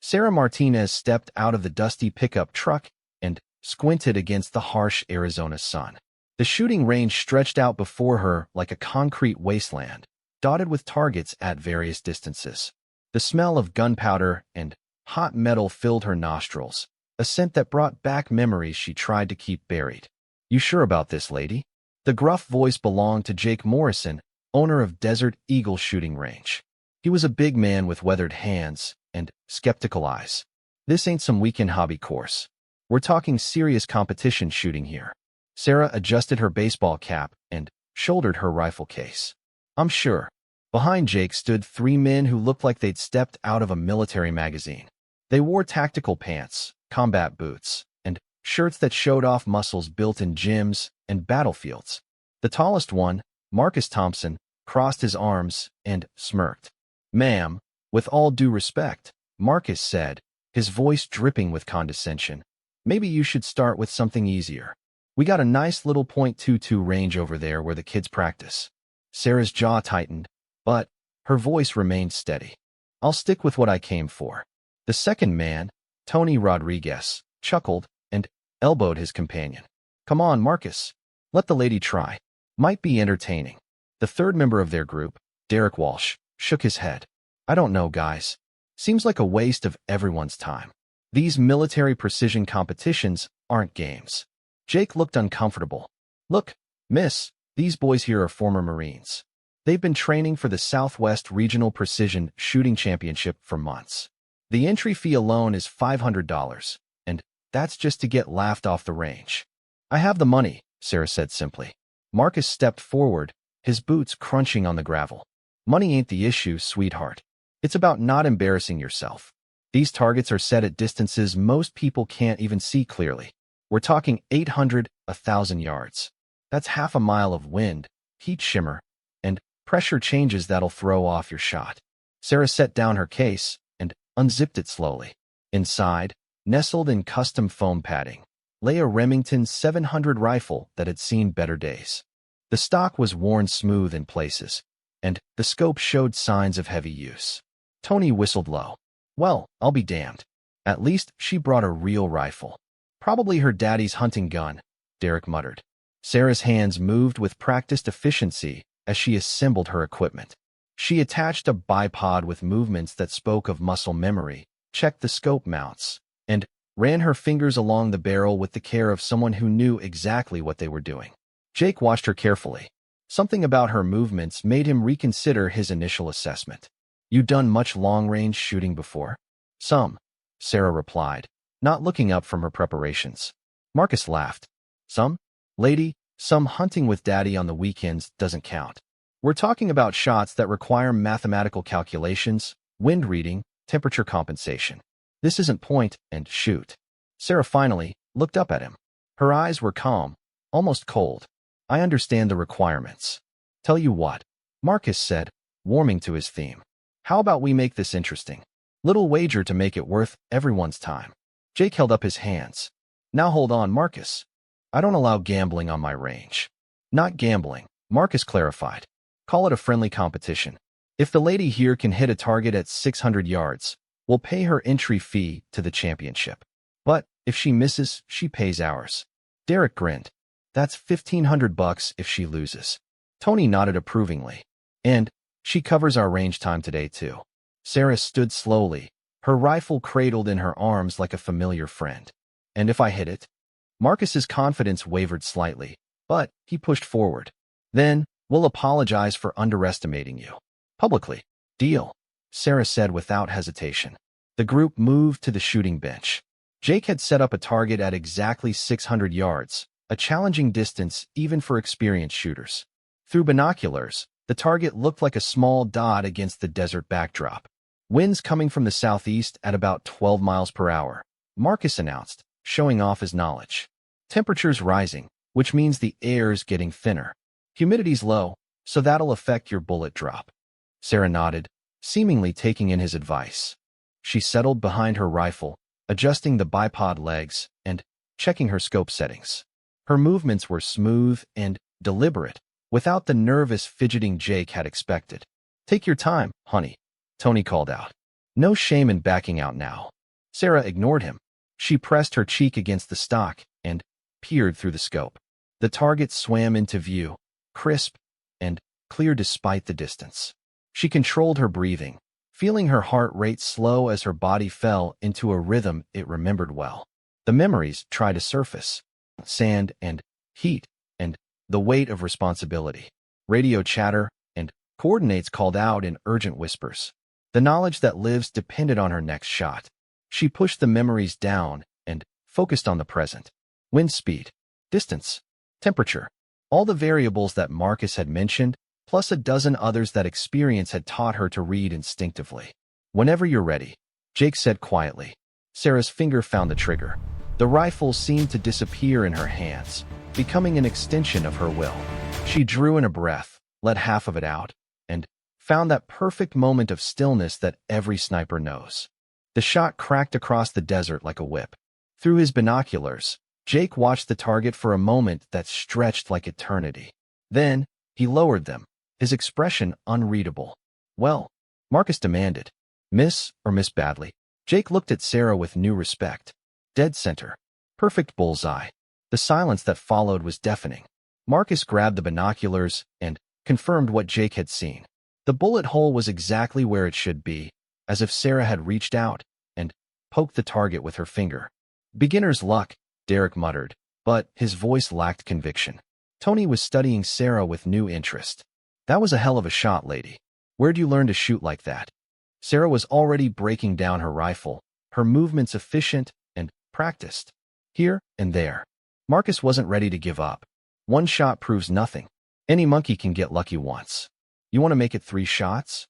Sarah Martinez stepped out of the dusty pickup truck and squinted against the harsh Arizona sun. The shooting range stretched out before her like a concrete wasteland, dotted with targets at various distances. The smell of gunpowder and hot metal filled her nostrils, a scent that brought back memories she tried to keep buried. "You sure about this, lady?" The gruff voice belonged to Jake Morrison, owner of Desert Eagle Shooting Range. He was a big man with weathered hands and skeptical eyes. "This ain't some weekend hobby course. We're talking serious competition shooting here." Sarah adjusted her baseball cap and shouldered her rifle case. "I'm sure." Behind Jake stood three men who looked like they'd stepped out of a military magazine. They wore tactical pants, combat boots, and shirts that showed off muscles built in gyms and battlefields. The tallest one, Marcus Thompson, crossed his arms and smirked. "Ma'am, with all due respect," Marcus said, his voice dripping with condescension, "maybe you should start with something easier. We got a nice little .22 range over there where the kids practice." Sarah's jaw tightened, but her voice remained steady. "I'll stick with what I came for." The second man, Tony Rodriguez, chuckled and elbowed his companion. "Come on, Marcus. Let the lady try. Might be entertaining." The third member of their group, Derek Walsh, shook his head. "I don't know, guys. Seems like a waste of everyone's time. These military precision competitions aren't games." Jake looked uncomfortable. "Look, miss, these boys here are former Marines. They've been training for the Southwest Regional Precision Shooting Championship for months. The entry fee alone is $500, and that's just to get laughed off the range." "I have the money," Sarah said simply. Marcus stepped forward, his boots crunching on the gravel. "Money ain't the issue, sweetheart. It's about not embarrassing yourself. These targets are set at distances most people can't even see clearly. We're talking 800, 1,000 yards. That's half a mile of wind, heat shimmer, and pressure changes that'll throw off your shot." Sarah set down her case and unzipped it slowly. Inside, nestled in custom foam padding, lay a Remington 700 rifle that had seen better days. The stock was worn smooth in places, and the scope showed signs of heavy use. Tony whistled low. "Well, I'll be damned. At least she brought a real rifle. Probably her daddy's hunting gun," Derek muttered. Sarah's hands moved with practiced efficiency as she assembled her equipment. She attached a bipod with movements that spoke of muscle memory, checked the scope mounts, and ran her fingers along the barrel with the care of someone who knew exactly what they were doing. Jake watched her carefully. Something about her movements made him reconsider his initial assessment. "You done much long-range shooting before?" "Some," Sarah replied, not looking up from her preparations. Marcus laughed. "Some? Lady, some hunting with daddy on the weekends doesn't count. We're talking about shots that require mathematical calculations, wind reading, temperature compensation. This isn't point and shoot." Sarah finally looked up at him. Her eyes were calm, almost cold. "I understand the requirements. Tell you what," Marcus said, warming to his theme. "How about we make this interesting? Little wager to make it worth everyone's time." Jake held up his hands. "Now hold on, Marcus. I don't allow gambling on my range." "Not gambling," Marcus clarified. "Call it a friendly competition. If the lady here can hit a target at 600 yards, we'll pay her entry fee to the championship. But if she misses, she pays ours." Derek grinned. "That's $1,500 if she loses." Tony nodded approvingly. "And she covers our range time today, too." Sarah stood slowly, her rifle cradled in her arms like a familiar friend. "And if I hit it?" Marcus's confidence wavered slightly, but he pushed forward. "Then we'll apologize for underestimating you. Publicly." "Deal," Sarah said without hesitation. The group moved to the shooting bench. Jake had set up a target at exactly 600 yards, a challenging distance even for experienced shooters. Through binoculars, the target looked like a small dot against the desert backdrop. "Winds coming from the southeast at about 12 miles per hour," Marcus announced, showing off his knowledge. "Temperatures rising, which means the air's getting thinner. Humidity's low, so that'll affect your bullet drop." Sarah nodded, seemingly taking in his advice. She settled behind her rifle, adjusting the bipod legs and checking her scope settings. Her movements were smooth and deliberate, without the nervous fidgeting Jake had expected. "Take your time, honey," Tony called out. "No shame in backing out now." Sarah ignored him. She pressed her cheek against the stock and peered through the scope. The target swam into view, crisp and clear despite the distance. She controlled her breathing, feeling her heart rate slow as her body fell into a rhythm it remembered well. The memories tried to surface. Sand and heat and the weight of responsibility. Radio chatter and coordinates called out in urgent whispers. The knowledge that lives depended on her next shot. She pushed the memories down and focused on the present. Wind speed, distance, temperature, all the variables that Marcus had mentioned, plus a dozen others that experience had taught her to read instinctively. "Whenever you're ready," Jake said quietly. Sarah's finger found the trigger. The rifle seemed to disappear in her hands, becoming an extension of her will. She drew in a breath, let half of it out, and found that perfect moment of stillness that every sniper knows. The shot cracked across the desert like a whip. Through his binoculars, Jake watched the target for a moment that stretched like eternity. Then, he lowered them, his expression unreadable. "Well," Marcus demanded. "Miss or miss badly?" Jake looked at Sarah with new respect. Dead center. Perfect bullseye. The silence that followed was deafening. Marcus grabbed the binoculars and confirmed what Jake had seen. The bullet hole was exactly where it should be, as if Sarah had reached out and poked the target with her finger. "Beginner's luck," Derek muttered, but his voice lacked conviction. Tony was studying Sarah with new interest. "That was a hell of a shot, lady. Where'd you learn to shoot like that?" Sarah was already breaking down her rifle, her movements efficient and practiced. Here and there. Marcus wasn't ready to give up. One shot proves nothing. Any monkey can get lucky once. "You want to make it 3 shots?"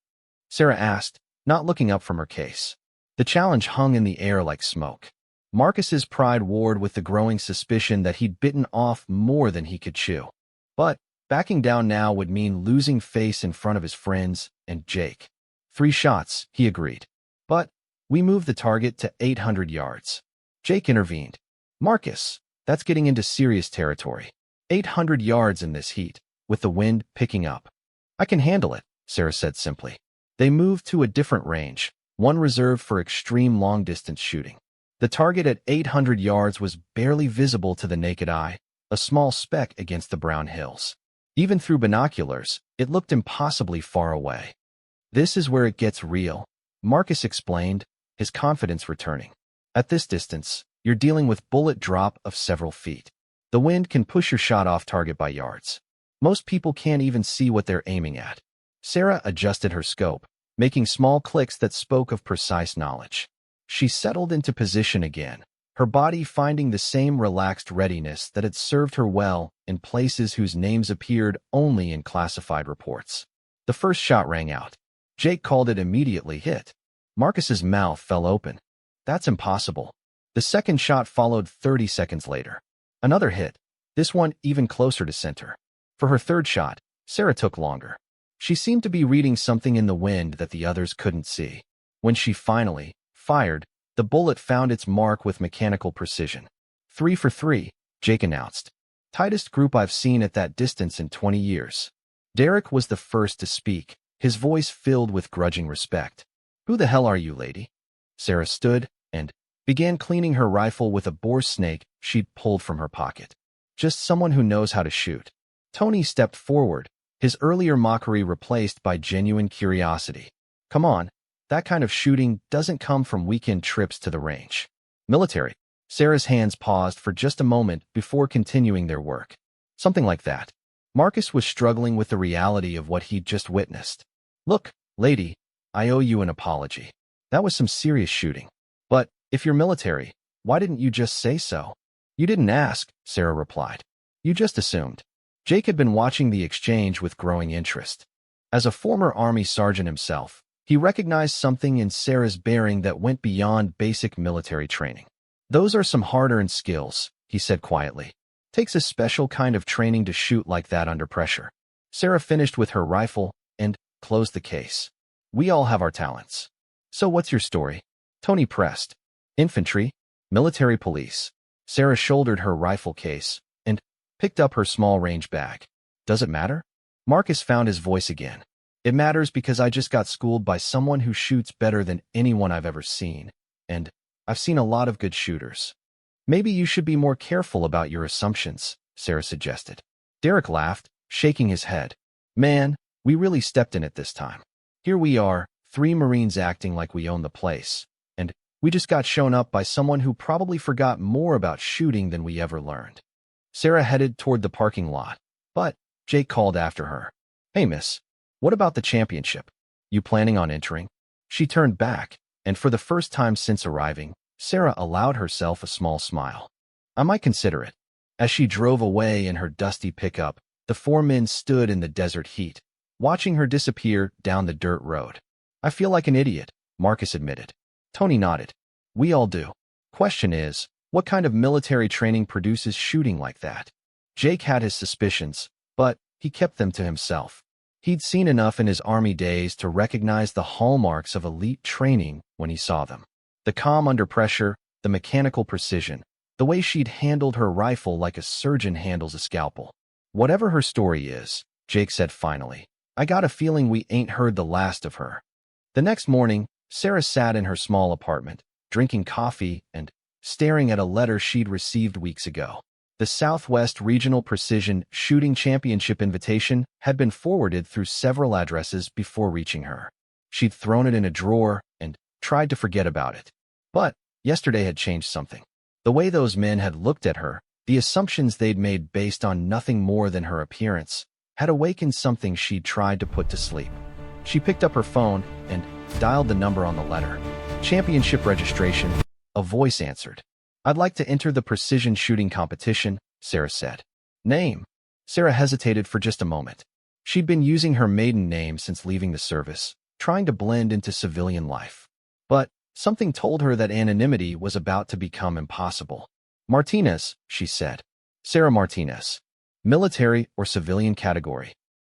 Sarah asked, not looking up from her case. The challenge hung in the air like smoke. Marcus's pride warred with the growing suspicion that he'd bitten off more than he could chew. But backing down now would mean losing face in front of his friends and Jake. 3 shots, he agreed. "But we moved the target to 800 yards. Jake intervened. "Marcus, that's getting into serious territory. 800 yards in this heat, with the wind picking up." "I can handle it," Sarah said simply. They moved to a different range, one reserved for extreme long-distance shooting. The target at 800 yards was barely visible to the naked eye, a small speck against the brown hills. Even through binoculars, it looked impossibly far away. "This is where it gets real," Marcus explained, his confidence returning. "At this distance, you're dealing with bullet drop of several feet. The wind can push your shot off target by yards. Most people can't even see what they're aiming at." Sarah adjusted her scope, making small clicks that spoke of precise knowledge. She settled into position again, her body finding the same relaxed readiness that had served her well in places whose names appeared only in classified reports. The first shot rang out. Jake called it immediately hit. Marcus's mouth fell open. "That's impossible." The second shot followed 30 seconds later. Another hit, this one even closer to center. For her third shot, Sarah took longer. She seemed to be reading something in the wind that the others couldn't see. When she finally fired, the bullet found its mark with mechanical precision. 3 for 3, Jake announced. "Tightest group I've seen at that distance in 20 years. Derek was the first to speak, his voice filled with grudging respect. "Who the hell are you, lady?" Sarah stood and began cleaning her rifle with a boar snake she'd pulled from her pocket. "Just someone who knows how to shoot." Tony stepped forward, his earlier mockery replaced by genuine curiosity. "Come on, that kind of shooting doesn't come from weekend trips to the range." "Military." Sarah's hands paused for just a moment before continuing their work. "Something like that." Marcus was struggling with the reality of what he'd just witnessed. "Look, lady, I owe you an apology. That was some serious shooting. But if you're military, why didn't you just say so?" "You didn't ask," Sarah replied. "You just assumed." Jake had been watching the exchange with growing interest. As a former Army sergeant himself, he recognized something in Sarah's bearing that went beyond basic military training. "Those are some hard-earned skills," he said quietly. "Takes a special kind of training to shoot like that under pressure." Sarah finished with her rifle and closed the case. "We all have our talents." "So what's your story?" Tony pressed. "Infantry, military police." Sarah shouldered her rifle case and picked up her small range bag. "Does it matter?" Marcus found his voice again. "It matters because I just got schooled by someone who shoots better than anyone I've ever seen, and I've seen a lot of good shooters. Maybe you should be more careful about your assumptions, Sarah suggested. Derek laughed, shaking his head. Man, we really stepped in it this time. Here we are, 3 Marines acting like we own the place. And we just got shown up by someone who probably forgot more about shooting than we ever learned. Sarah headed toward the parking lot, but Jake called after her. Hey, miss, what about the championship? You planning on entering? She turned back, and for the first time since arriving, Sarah allowed herself a small smile. I might consider it. As she drove away in her dusty pickup, the 4 men stood in the desert heat, watching her disappear down the dirt road. I feel like an idiot, Marcus admitted. Tony nodded. We all do. Question is, what kind of military training produces shooting like that? Jake had his suspicions, but he kept them to himself. He'd seen enough in his army days to recognize the hallmarks of elite training when he saw them. The calm under pressure, the mechanical precision, the way she'd handled her rifle like a surgeon handles a scalpel. Whatever her story is, Jake said finally, I got a feeling we ain't heard the last of her. The next morning, Sarah sat in her small apartment, drinking coffee and staring at a letter she'd received weeks ago. The Southwest Regional Precision Shooting Championship invitation had been forwarded through several addresses before reaching her. She'd thrown it in a drawer and tried to forget about it. But yesterday had changed something. The way those men had looked at her, the assumptions they'd made based on nothing more than her appearance, had awakened something she'd tried to put to sleep. She picked up her phone and dialed the number on the letter. Championship registration, a voice answered. I'd like to enter the precision shooting competition, Sarah said. Name? Sarah hesitated for just a moment. She'd been using her maiden name since leaving the service, trying to blend into civilian life. But something told her that anonymity was about to become impossible. Martinez, she said. Sarah Martinez. Military or civilian category.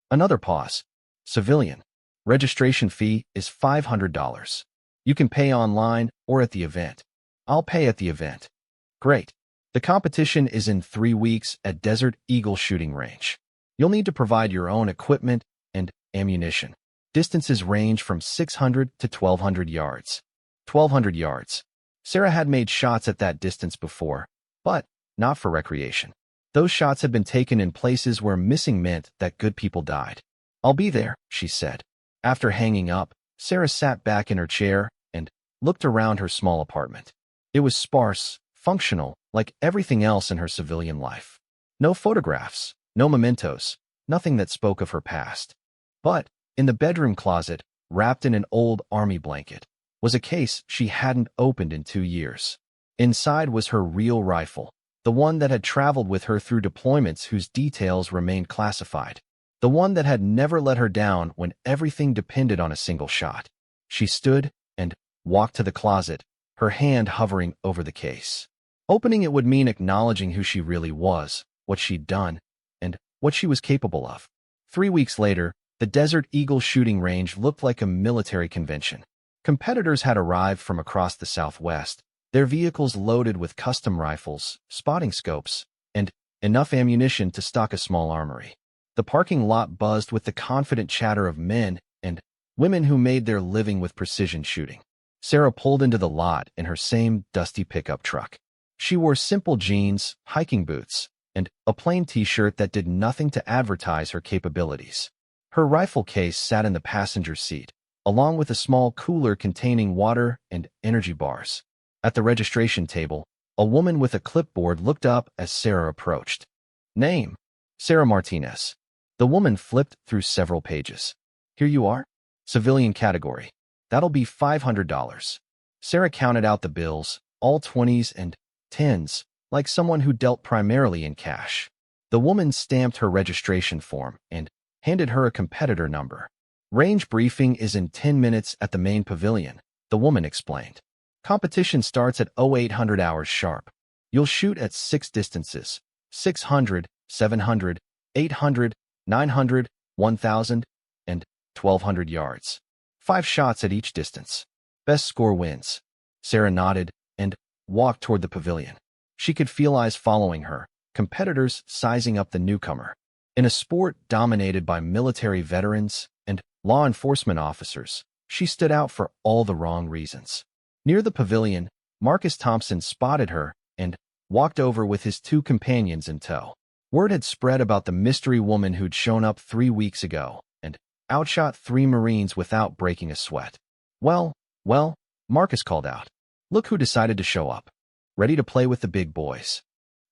Another pause. Civilian. Registration fee is $500. You can pay online or at the event. I'll pay at the event. Great. The competition is in 3 weeks at Desert Eagle Shooting Range. You'll need to provide your own equipment and ammunition. Distances range from 600 to 1,200 yards. 1,200 yards. Sarah had made shots at that distance before, but not for recreation. Those shots had been taken in places where missing meant that good people died. I'll be there, she said. After hanging up, Sarah sat back in her chair and looked around her small apartment. It was sparse, functional, like everything else in her civilian life. No photographs, no mementos, nothing that spoke of her past. But in the bedroom closet, wrapped in an old army blanket, was a case she hadn't opened in 2 years. Inside was her real rifle, the one that had traveled with her through deployments whose details remained classified, the one that had never let her down when everything depended on a single shot. She stood and walked to the closet, her hand hovering over the case. Opening it would mean acknowledging who she really was, what she'd done, and what she was capable of. 3 weeks later, the Desert Eagle shooting range looked like a military convention. Competitors had arrived from across the Southwest, their vehicles loaded with custom rifles, spotting scopes, and enough ammunition to stock a small armory. The parking lot buzzed with the confident chatter of men and women who made their living with precision shooting. Sarah pulled into the lot in her same dusty pickup truck. She wore simple jeans, hiking boots, and a plain t-shirt that did nothing to advertise her capabilities. Her rifle case sat in the passenger seat, along with a small cooler containing water and energy bars. At the registration table, a woman with a clipboard looked up as Sarah approached. Name? Sarah Martinez. The woman flipped through several pages. Here you are? Civilian category. That'll be $500. Sarah counted out the bills, all 20s and 10s, like someone who dealt primarily in cash. The woman stamped her registration form and handed her a competitor number. Range briefing is in 10 minutes at the main pavilion, the woman explained. Competition starts at 0800 hours sharp. You'll shoot at 6 distances, 600, 700, 800, 900, 1,000, and 1,200 yards. 5 shots at each distance. Best score wins. Sarah nodded and walked toward the pavilion. She could feel eyes following her, competitors sizing up the newcomer. In a sport dominated by military veterans and law enforcement officers, she stood out for all the wrong reasons. Near the pavilion, Marcus Thompson spotted her and walked over with his two companions in tow. Word had spread about the mystery woman who'd shown up 3 weeks ago and outshot 3 Marines without breaking a sweat. Well, Marcus called out. Look who decided to show up. Ready to play with the big boys.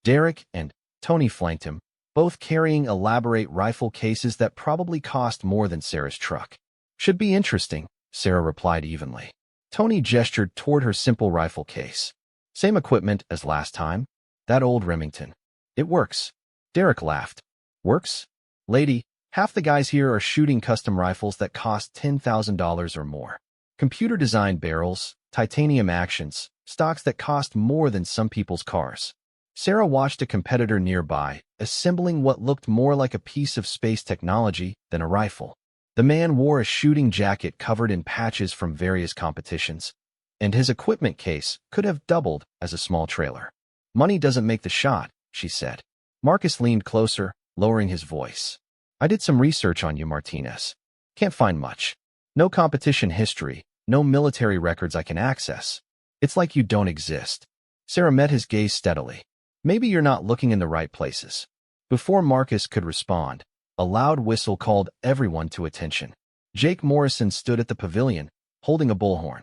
Derek and Tony flanked him, both carrying elaborate rifle cases that probably cost more than Sarah's truck. Should be interesting, Sarah replied evenly. Tony gestured toward her simple rifle case. Same equipment as last time. That old Remington. It works. Derek laughed. Works? Lady, half the guys here are shooting custom rifles that cost $10,000 or more. Computer-designed barrels, titanium actions, stocks that cost more than some people's cars. Sarah watched a competitor nearby, assembling what looked more like a piece of space technology than a rifle. The man wore a shooting jacket covered in patches from various competitions, and his equipment case could have doubled as a small trailer. Money doesn't make the shot, she said. Marcus leaned closer, lowering his voice. I did some research on you, Martinez. Can't find much. No competition history, no military records I can access. It's like you don't exist. Sarah met his gaze steadily. Maybe you're not looking in the right places. Before Marcus could respond, a loud whistle called everyone to attention. Jake Morrison stood at the pavilion, holding a bullhorn.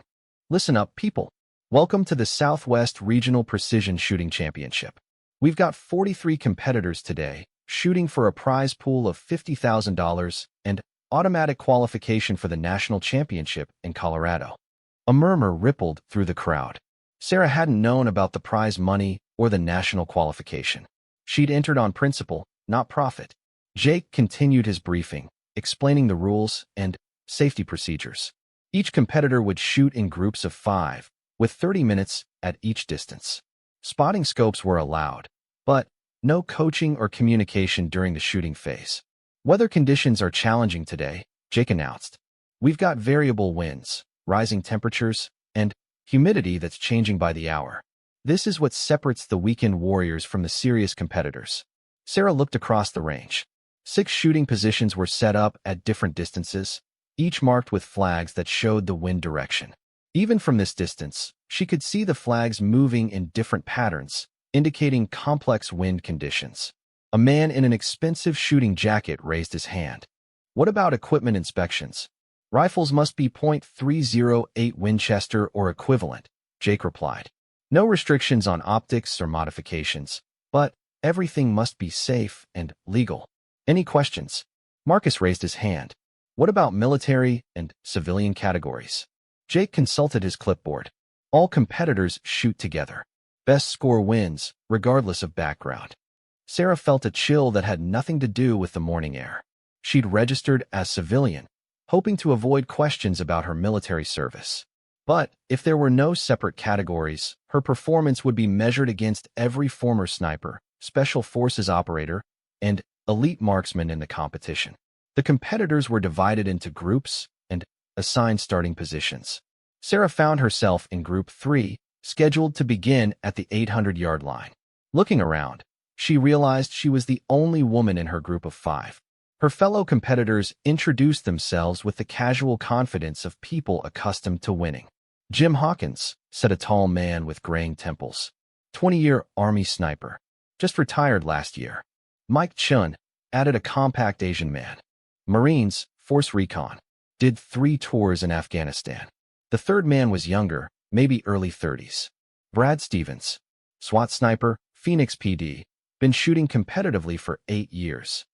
Listen up, people. Welcome to the Southwest Regional Precision Shooting Championship. We've got 43 competitors today, shooting for a prize pool of $50,000 and automatic qualification for the national championship in Colorado. A murmur rippled through the crowd. Sarah hadn't known about the prize money or the national qualification. She'd entered on principle, not profit. Jake continued his briefing, explaining the rules and safety procedures. Each competitor would shoot in groups of 5, with 30 minutes at each distance. Spotting scopes were allowed, but no coaching or communication during the shooting phase. Weather conditions are challenging today, Jake announced. We've got variable winds, rising temperatures, and humidity that's changing by the hour. This is what separates the weekend warriors from the serious competitors. Sarah looked across the range. 6 shooting positions were set up at different distances, each marked with flags that showed the wind direction. Even from this distance, she could see the flags moving in different patterns, indicating complex wind conditions. A man in an expensive shooting jacket raised his hand. What about equipment inspections? Rifles must be .308 Winchester or equivalent, Jake replied. No restrictions on optics or modifications, but everything must be safe and legal. Any questions? Marcus raised his hand. What about military and civilian categories? Jake consulted his clipboard. All competitors shoot together. Best score wins, regardless of background. Sarah felt a chill that had nothing to do with the morning air. She'd registered as civilian, hoping to avoid questions about her military service. But if there were no separate categories, her performance would be measured against every former sniper, special forces operator, and elite marksman in the competition. The competitors were divided into groups and assigned starting positions. Sarah found herself in Group 3, scheduled to begin at the 800-yard line. Looking around, she realized she was the only woman in her group of 5. Her fellow competitors introduced themselves with the casual confidence of people accustomed to winning. Jim Hawkins, said a tall man with graying temples. 20-year Army sniper. Just retired last year. Mike Chun, added a compact Asian man. Marines, Force Recon. Did 3 tours in Afghanistan. The third man was younger, maybe early 30s. Brad Stevens. SWAT sniper, Phoenix PD. Been shooting competitively for 8 years.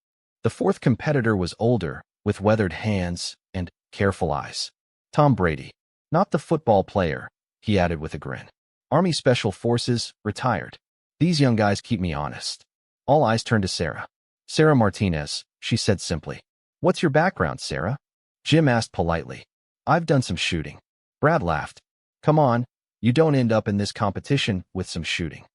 The fourth competitor was older, with weathered hands and careful eyes. Tom Brady. Not the football player, he added with a grin. Army Special Forces, retired. These young guys keep me honest. All eyes turned to Sarah. Sarah Martinez, she said simply. What's your background, Sarah? Jim asked politely. I've done some shooting. Brad laughed. Come on, you don't end up in this competition with some shooting.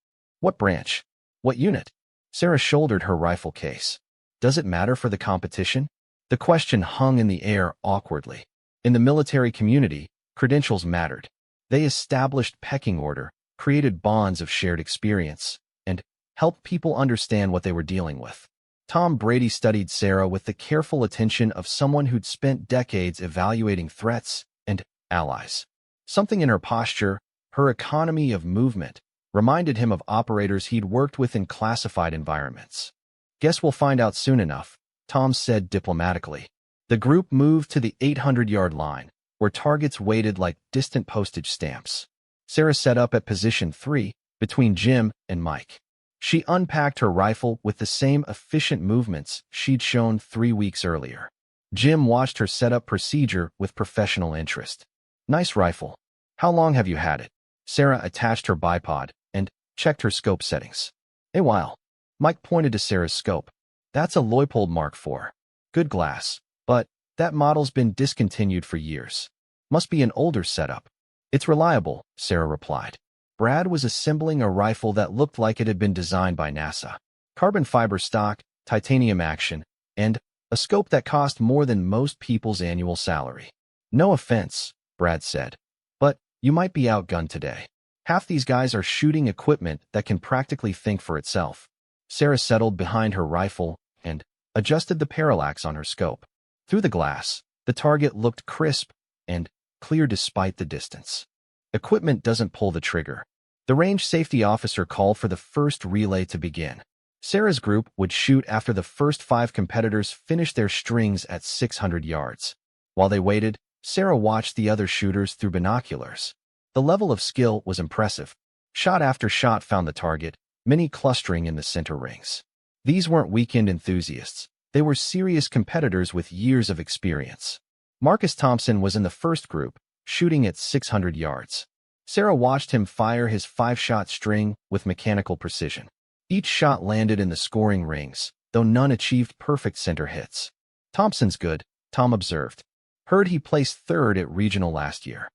What branch? What unit? Sarah shouldered her rifle case. Does it matter for the competition? The question hung in the air awkwardly. In the military community, credentials mattered. They established pecking order, created bonds of shared experience, and helped people understand what they were dealing with. Tom Brady studied Sarah with the careful attention of someone who'd spent decades evaluating threats and allies. Something in her posture, Her economy of movement reminded him of operators he'd worked with in classified environments. "Guess we'll find out soon enough," Tom said diplomatically. The group moved to the 800-yard line, where targets waited like distant postage stamps. Sarah set up at position 3, between Jim and Mike. She unpacked her rifle with the same efficient movements she'd shown 3 weeks earlier. Jim watched her setup procedure with professional interest. "Nice rifle. How long have you had it?" Sarah attached her bipod and checked her scope settings. "A while." Mike pointed to Sarah's scope. "That's a Leupold Mark IV. Good glass, but that model's been discontinued for years. Must be an older setup." "It's reliable," Sarah replied. Brad was assembling a rifle that looked like it had been designed by NASA. Carbon fiber stock, titanium action, and a scope that cost more than most people's annual salary. "No offense," Brad said, "but you might be outgunned today. Half these guys are shooting equipment that can practically think for itself." Sarah settled behind her rifle and adjusted the parallax on her scope. Through the glass, the target looked crisp and clear despite the distance. Equipment doesn't pull the trigger. The range safety officer called for the first relay to begin. Sarah's group would shoot after the first 5 competitors finished their strings at 600 yards. While they waited, Sarah watched the other shooters through binoculars. The level of skill was impressive. Shot after shot found the target, many clustering in the center rings. These weren't weekend enthusiasts. They were serious competitors with years of experience. Marcus Thompson was in the first group, shooting at 600 yards. Sarah watched him fire his 5-shot string with mechanical precision. Each shot landed in the scoring rings, though none achieved perfect center hits. "Thompson's good," Tom observed. "Heard he placed 3rd at regional last year."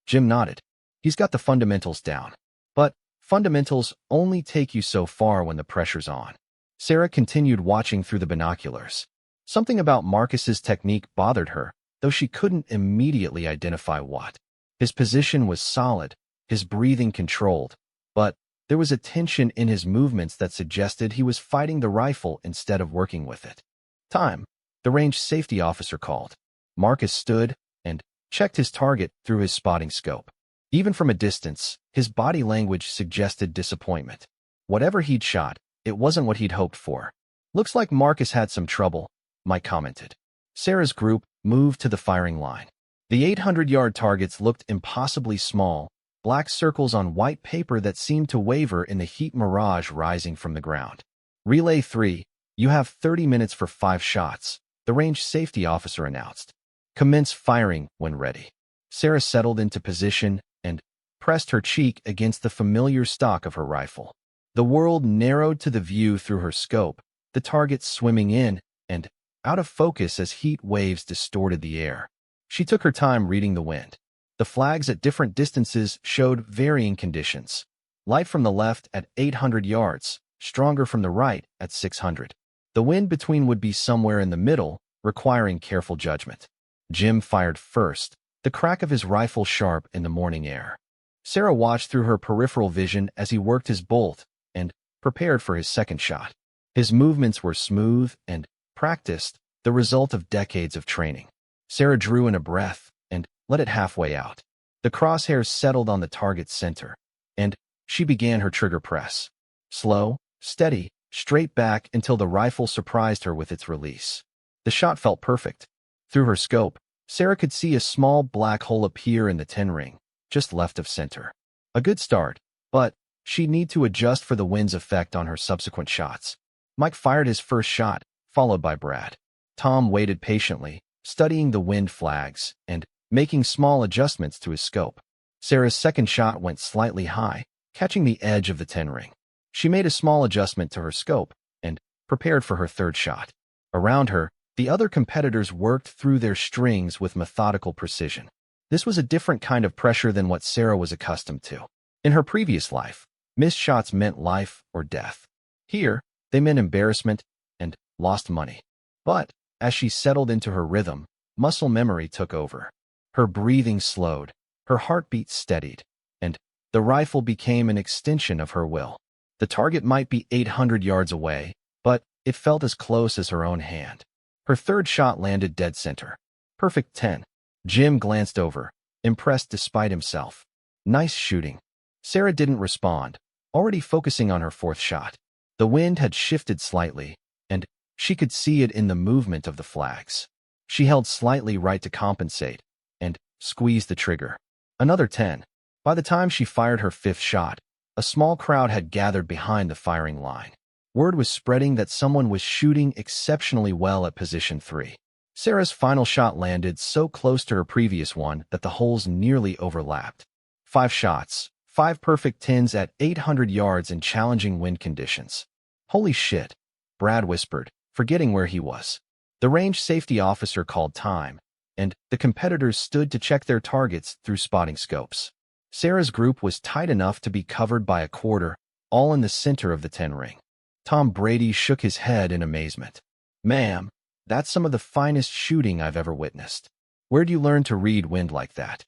Jim nodded. "He's got the fundamentals down. But fundamentals only take you so far when the pressure's on." Sarah continued watching through the binoculars. Something about Marcus's technique bothered her, though she couldn't immediately identify what. His position was solid, his breathing controlled, but there was a tension in his movements that suggested he was fighting the rifle instead of working with it. "Time," the range safety officer called. Marcus stood and checked his target through his spotting scope. Even from a distance, his body language suggested disappointment. Whatever he'd shot, it wasn't what he'd hoped for. "Looks like Marcus had some trouble," Mike commented. Sarah's group moved to the firing line. The 800-yard targets looked impossibly small, black circles on white paper that seemed to waver in the heat mirage rising from the ground. "Relay 3, you have 30 minutes for 5 shots," the range safety officer announced. "Commence firing when ready." Sarah settled into position and pressed her cheek against the familiar stock of her rifle. The world narrowed to the view through her scope, the target swimming in and out of focus as heat waves distorted the air. She took her time reading the wind. The flags at different distances showed varying conditions. Light from the left at 800 yards, stronger from the right at 600. The wind between would be somewhere in the middle, requiring careful judgment. Jim fired first, the crack of his rifle sharp in the morning air. Sarah watched through her peripheral vision as he worked his bolt and prepared for his second shot. His movements were smooth and practiced, the result of decades of training. Sarah drew in a breath and let it halfway out. The crosshairs settled on the target's center, and she began her trigger press. Slow, steady, straight back until the rifle surprised her with its release. The shot felt perfect. Through her scope, Sarah could see a small black hole appear in the 10 ring, just left of center. A good start, but she'd need to adjust for the wind's effect on her subsequent shots. Mike fired his first shot, followed by Brad. Tom waited patiently, studying the wind flags and making small adjustments to his scope. Sarah's second shot went slightly high, catching the edge of the 10 ring. She made a small adjustment to her scope and prepared for her third shot. Around her, the other competitors worked through their strings with methodical precision. This was a different kind of pressure than what Sarah was accustomed to. In her previous life, missed shots meant life or death. Here, they meant embarrassment and lost money. But as she settled into her rhythm, muscle memory took over. Her breathing slowed, her heartbeat steadied, and the rifle became an extension of her will. The target might be 800 yards away, but it felt as close as her own hand. Her third shot landed dead center. Perfect 10. Jim glanced over, impressed despite himself. "Nice shooting," Sarah didn't respond, already focusing on her fourth shot. The wind had shifted slightly, and she could see it in the movement of the flags. She held slightly right to compensate, and squeezed the trigger. Another 10. By the time she fired her fifth shot, a small crowd had gathered behind the firing line. Word was spreading that someone was shooting exceptionally well at position 3. Sarah's final shot landed so close to her previous one that the holes nearly overlapped. 5 shots, 5 perfect 10s at 800 yards in challenging wind conditions. Holy shit, Brad whispered, forgetting where he was. The range safety officer called time, and the competitors stood to check their targets through spotting scopes. Sarah's group was tight enough to be covered by a quarter, all in the center of the 10 ring. Tom Brady shook his head in amazement. Ma'am, that's some of the finest shooting I've ever witnessed. Where'd you learn to read wind like that?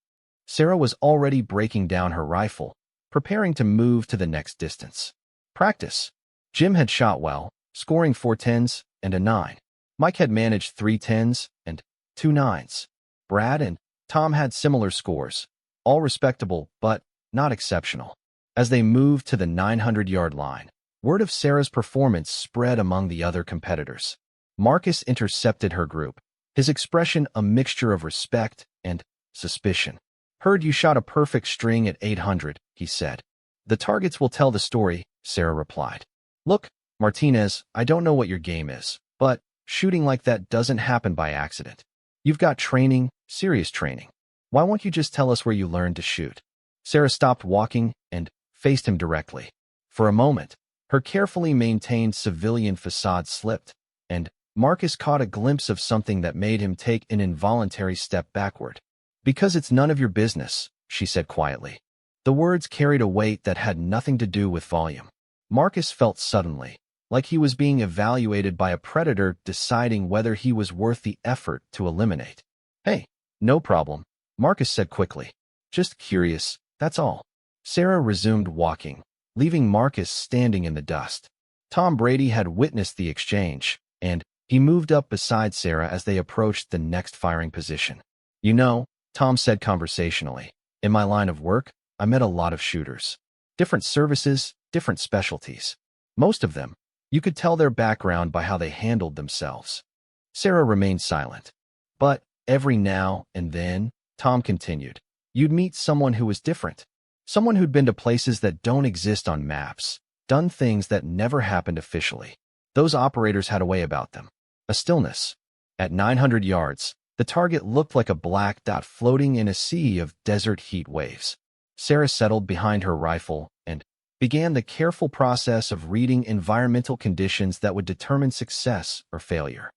Sarah was already breaking down her rifle, preparing to move to the next distance. Practice. Jim had shot well, scoring 4 10s and a 9. Mike had managed 3 10s and 2 9s. Brad and Tom had similar scores, all respectable but not exceptional. As they moved to the 900-yard line, word of Sarah's performance spread among the other competitors. Marcus intercepted her group, his expression a mixture of respect and suspicion. Heard you shot a perfect string at 800, he said. The targets will tell the story, Sarah replied. Look, Martinez, I don't know what your game is, but shooting like that doesn't happen by accident. You've got training, serious training. Why won't you just tell us where you learned to shoot? Sarah stopped walking and faced him directly. For a moment, her carefully maintained civilian facade slipped, and Marcus caught a glimpse of something that made him take an involuntary step backward. Because it's none of your business, she said quietly. The words carried a weight that had nothing to do with volume. Marcus felt suddenly like he was being evaluated by a predator deciding whether he was worth the effort to eliminate. Hey, no problem, Marcus said quickly. Just curious, that's all. Sarah resumed walking, leaving Marcus standing in the dust. Tom Brady had witnessed the exchange, and he moved up beside Sarah as they approached the next firing position. You know, Tom said conversationally, in my line of work, I met a lot of shooters. Different services, different specialties. Most of them, you could tell their background by how they handled themselves. Sarah remained silent. But every now and then, Tom continued, you'd meet someone who was different. Someone who'd been to places that don't exist on maps, done things that never happened officially. Those operators had a way about them. A stillness. At 900 yards, the target looked like a black dot floating in a sea of desert heat waves. Sarah settled behind her rifle and began the careful process of reading environmental conditions that would determine success or failure.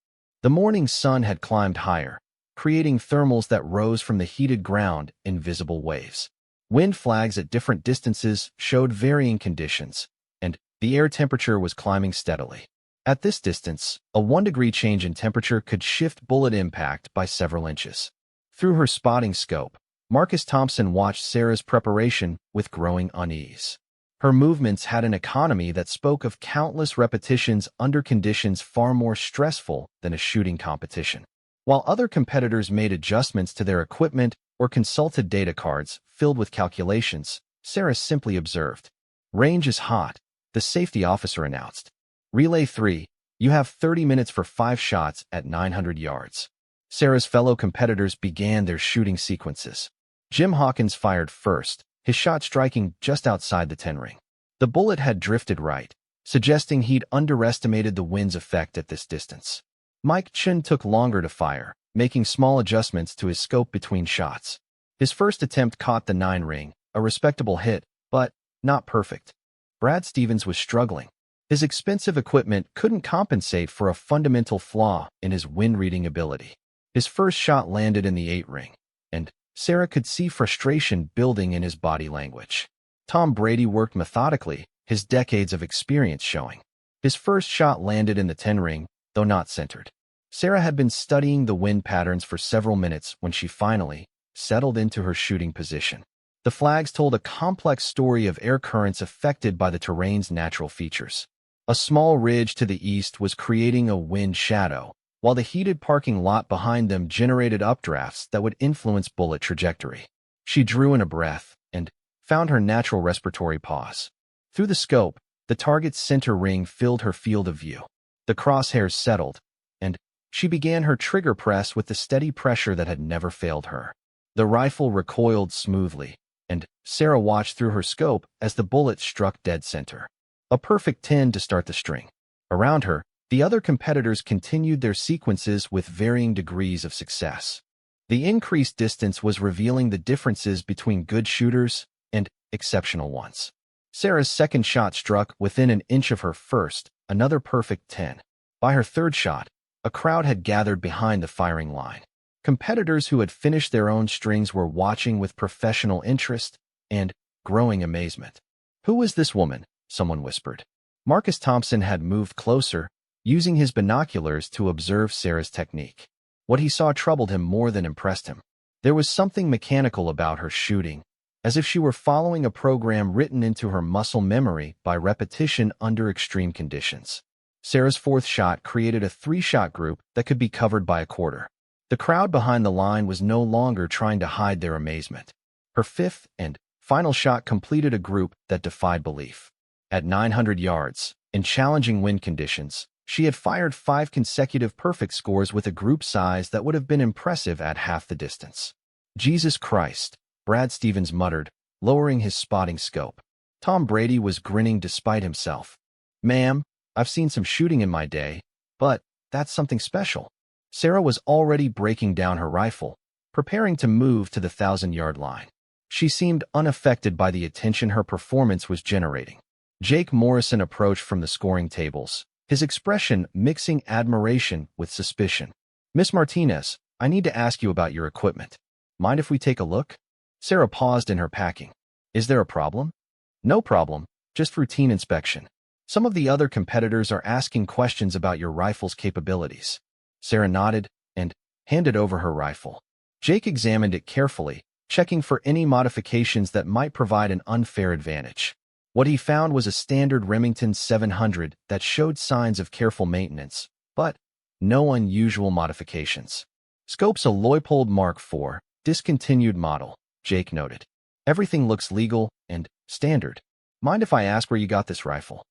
The morning sun had climbed higher, creating thermals that rose from the heated ground in visible waves. Wind flags at different distances showed varying conditions, and the air temperature was climbing steadily. At this distance, a 1-degree change in temperature could shift bullet impact by several inches. Through her spotting scope, Marcus Thompson watched Sarah's preparation with growing unease. Her movements had an economy that spoke of countless repetitions under conditions far more stressful than a shooting competition. While other competitors made adjustments to their equipment or consulted data cards filled with calculations, Sarah simply observed. Range is hot, the safety officer announced. Relay 3, you have 30 minutes for 5 shots at 900 yards. Sarah's fellow competitors began their shooting sequences. Jim Hawkins fired first, his shot striking just outside the 10 ring. The bullet had drifted right, suggesting he'd underestimated the wind's effect at this distance. Mike Chen took longer to fire, making small adjustments to his scope between shots. His first attempt caught the 9 ring, a respectable hit, but not perfect. Brad Stevens was struggling. His expensive equipment couldn't compensate for a fundamental flaw in his wind-reading ability. His first shot landed in the 8 ring, and Sarah could see frustration building in his body language. Tom Brady worked methodically, his decades of experience showing. His first shot landed in the 10 ring, though not centered. Sarah had been studying the wind patterns for several minutes when she finally settled into her shooting position. The flags told a complex story of air currents affected by the terrain's natural features. A small ridge to the east was creating a wind shadow, while the heated parking lot behind them generated updrafts that would influence bullet trajectory. She drew in a breath and found her natural respiratory pause. Through the scope, the target's center ring filled her field of view. The crosshairs settled, and she began her trigger press with the steady pressure that had never failed her. The rifle recoiled smoothly, and Sarah watched through her scope as the bullet struck dead center. A perfect 10 to start the string. Around her, the other competitors continued their sequences with varying degrees of success. The increased distance was revealing the differences between good shooters and exceptional ones. Sarah's second shot struck within an inch of her first, another perfect 10. By her third shot, a crowd had gathered behind the firing line. Competitors who had finished their own strings were watching with professional interest and growing amazement. "Who was this woman?" someone whispered. Marcus Thompson had moved closer, using his binoculars to observe Sarah's technique. What he saw troubled him more than impressed him. There was something mechanical about her shooting, as if she were following a program written into her muscle memory by repetition under extreme conditions. Sarah's fourth shot created a three-shot group that could be covered by a quarter. The crowd behind the line was no longer trying to hide their amazement. Her fifth and final shot completed a group that defied belief. At 900 yards, in challenging wind conditions, she had fired 5 consecutive perfect scores with a group size that would have been impressive at half the distance. "Jesus Christ," Brad Stevens muttered, lowering his spotting scope. Tom Brady was grinning despite himself. "Ma'am, I've seen some shooting in my day, but that's something special." Sarah was already breaking down her rifle, preparing to move to the 1,000-yard line. She seemed unaffected by the attention her performance was generating. Jake Morrison approached from the scoring tables, his expression mixing admiration with suspicion. "Miss Martinez, I need to ask you about your equipment. Mind if we take a look?" Sarah paused in her packing. "Is there a problem?" "No problem, just routine inspection. Some of the other competitors are asking questions about your rifle's capabilities." Sarah nodded and handed over her rifle. Jake examined it carefully, checking for any modifications that might provide an unfair advantage. What he found was a standard Remington 700 that showed signs of careful maintenance, but no unusual modifications. "Scope's a Leupold Mark IV, discontinued model," Jake noted. "Everything looks legal and standard. Mind if I ask where you got this rifle?"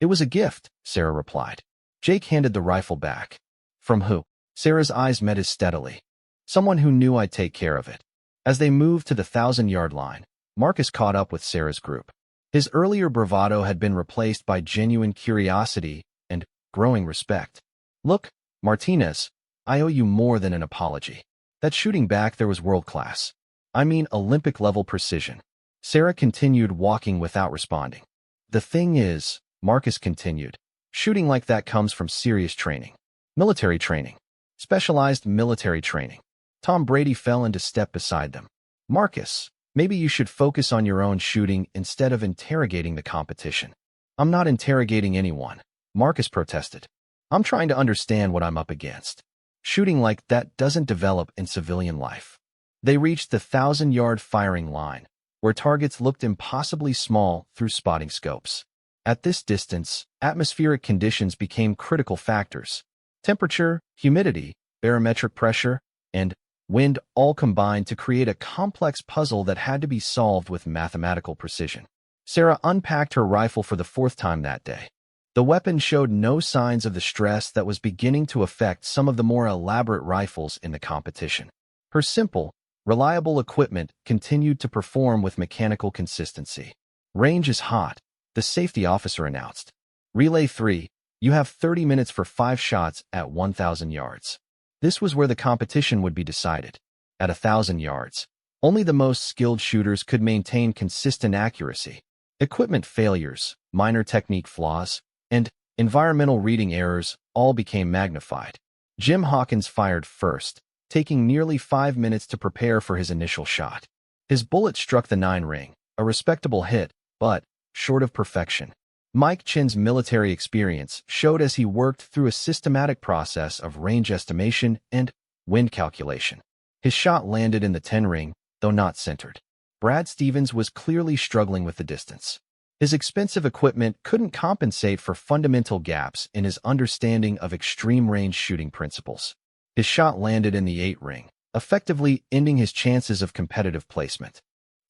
"It was a gift," Sarah replied. Jake handed the rifle back. "From who?" Sarah's eyes met his steadily. "Someone who knew I'd take care of it." As they moved to the 1,000-yard line, Marcus caught up with Sarah's group. His earlier bravado had been replaced by genuine curiosity and growing respect. "Look, Martinez, I owe you more than an apology. That shooting back there was world-class. I mean Olympic-level precision." Sarah continued walking without responding. "The thing is," Marcus continued, "shooting like that comes from serious training. Military training. Specialized military training." Tom Brady fell into step beside them. "Marcus, maybe you should focus on your own shooting instead of interrogating the competition." "I'm not interrogating anyone," Marcus protested. "I'm trying to understand what I'm up against. Shooting like that doesn't develop in civilian life." They reached the 1,000-yard firing line, where targets looked impossibly small through spotting scopes. At this distance, atmospheric conditions became critical factors. Temperature, humidity, barometric pressure, and wind all combined to create a complex puzzle that had to be solved with mathematical precision. Sarah unpacked her rifle for the 4th time that day. The weapon showed no signs of the stress that was beginning to affect some of the more elaborate rifles in the competition. Her simple, reliable equipment continued to perform with mechanical consistency. "Range is hot," the safety officer announced. "Relay 3, you have 30 minutes for 5 shots at 1,000 yards. This was where the competition would be decided. At 1,000 yards, only the most skilled shooters could maintain consistent accuracy. Equipment failures, minor technique flaws, and environmental reading errors all became magnified. Jim Hawkins fired first, taking nearly 5 minutes to prepare for his initial shot. His bullet struck the 9 ring, a respectable hit, but short of perfection. Mike Chin's military experience showed as he worked through a systematic process of range estimation and wind calculation. His shot landed in the 10 ring, though not centered. Brad Stevens was clearly struggling with the distance. His expensive equipment couldn't compensate for fundamental gaps in his understanding of extreme range shooting principles. His shot landed in the 8 ring, effectively ending his chances of competitive placement.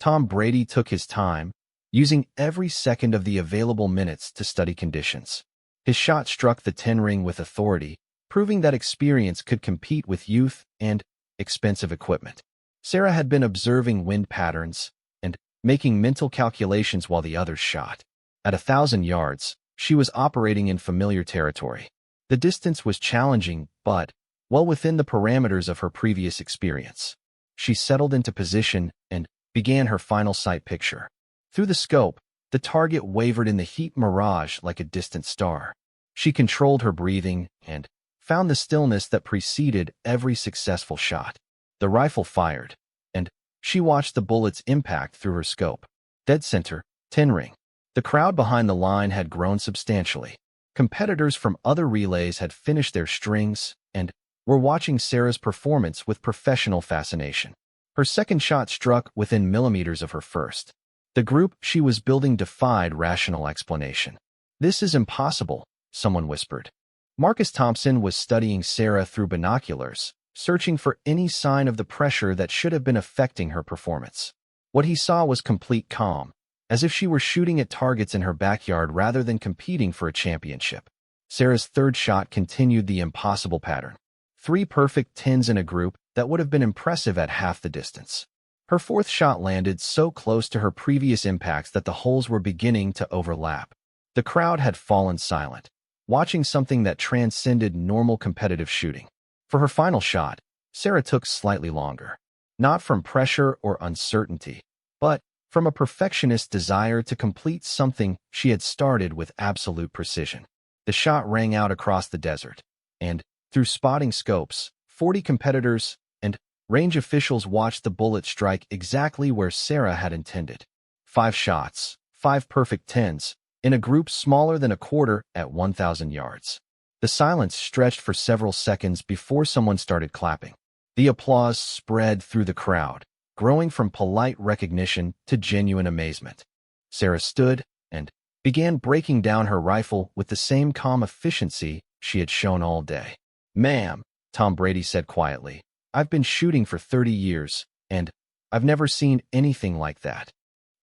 Tom Brady took his time, using every second of the available minutes to study conditions. His shot struck the 10 ring with authority, proving that experience could compete with youth and expensive equipment. Sarah had been observing wind patterns and making mental calculations while the others shot. At 1,000 yards, she was operating in familiar territory. The distance was challenging, but well within the parameters of her previous experience. She settled into position and began her final sight picture. Through the scope, the target wavered in the heat mirage like a distant star. She controlled her breathing and found the stillness that preceded every successful shot. The rifle fired, and she watched the bullets impact through her scope. Dead center, 10 ring. The crowd behind the line had grown substantially. Competitors from other relays had finished their strings and were watching Sarah's performance with professional fascination. Her second shot struck within millimeters of her first. The group she was building defied rational explanation. "This is impossible," someone whispered. Marcus Thompson was studying Sarah through binoculars, searching for any sign of the pressure that should have been affecting her performance. What he saw was complete calm, as if she were shooting at targets in her backyard rather than competing for a championship. Sarah's third shot continued the impossible pattern. 3 perfect 10s in a group that would have been impressive at half the distance. Her fourth shot landed so close to her previous impacts that the holes were beginning to overlap. The crowd had fallen silent, watching something that transcended normal competitive shooting. For her final shot, Sarah took slightly longer, not from pressure or uncertainty, but from a perfectionist desire to complete something she had started with absolute precision. The shot rang out across the desert, and through spotting scopes, 40 competitors and range officials watched the bullet strike exactly where Sarah had intended. 5 shots, 5 perfect 10s, in a group smaller than a quarter at 1,000 yards. The silence stretched for several seconds before someone started clapping. The applause spread through the crowd, growing from polite recognition to genuine amazement. Sarah stood and began breaking down her rifle with the same calm efficiency she had shown all day. "Ma'am," Tom Brady said quietly, "I've been shooting for 30 years, and I've never seen anything like that."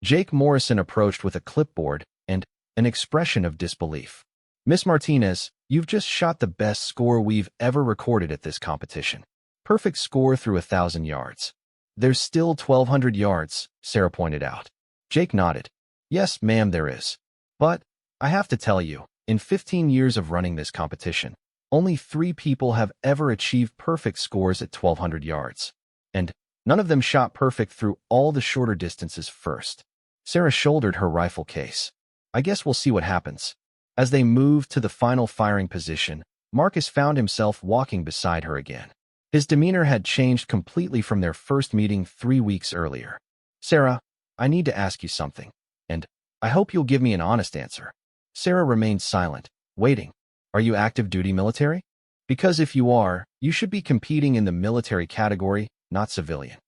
Jake Morrison approached with a clipboard and an expression of disbelief. "Miss Martinez, you've just shot the best score we've ever recorded at this competition. Perfect score through 1,000 yards. There's still 1,200 yards, Sarah pointed out. Jake nodded. "Yes, ma'am, there is. But I have to tell you, in 15 years of running this competition, only 3 people have ever achieved perfect scores at 1,200 yards. And none of them shot perfect through all the shorter distances first." Sarah shouldered her rifle case. "I guess we'll see what happens." As they moved to the final firing position, Marcus found himself walking beside her again. His demeanor had changed completely from their first meeting 3 weeks earlier. "Sarah, I need to ask you something, and I hope you'll give me an honest answer." Sarah remained silent, waiting. "Are you active duty military? Because if you are, you should be competing in the military category, not civilian."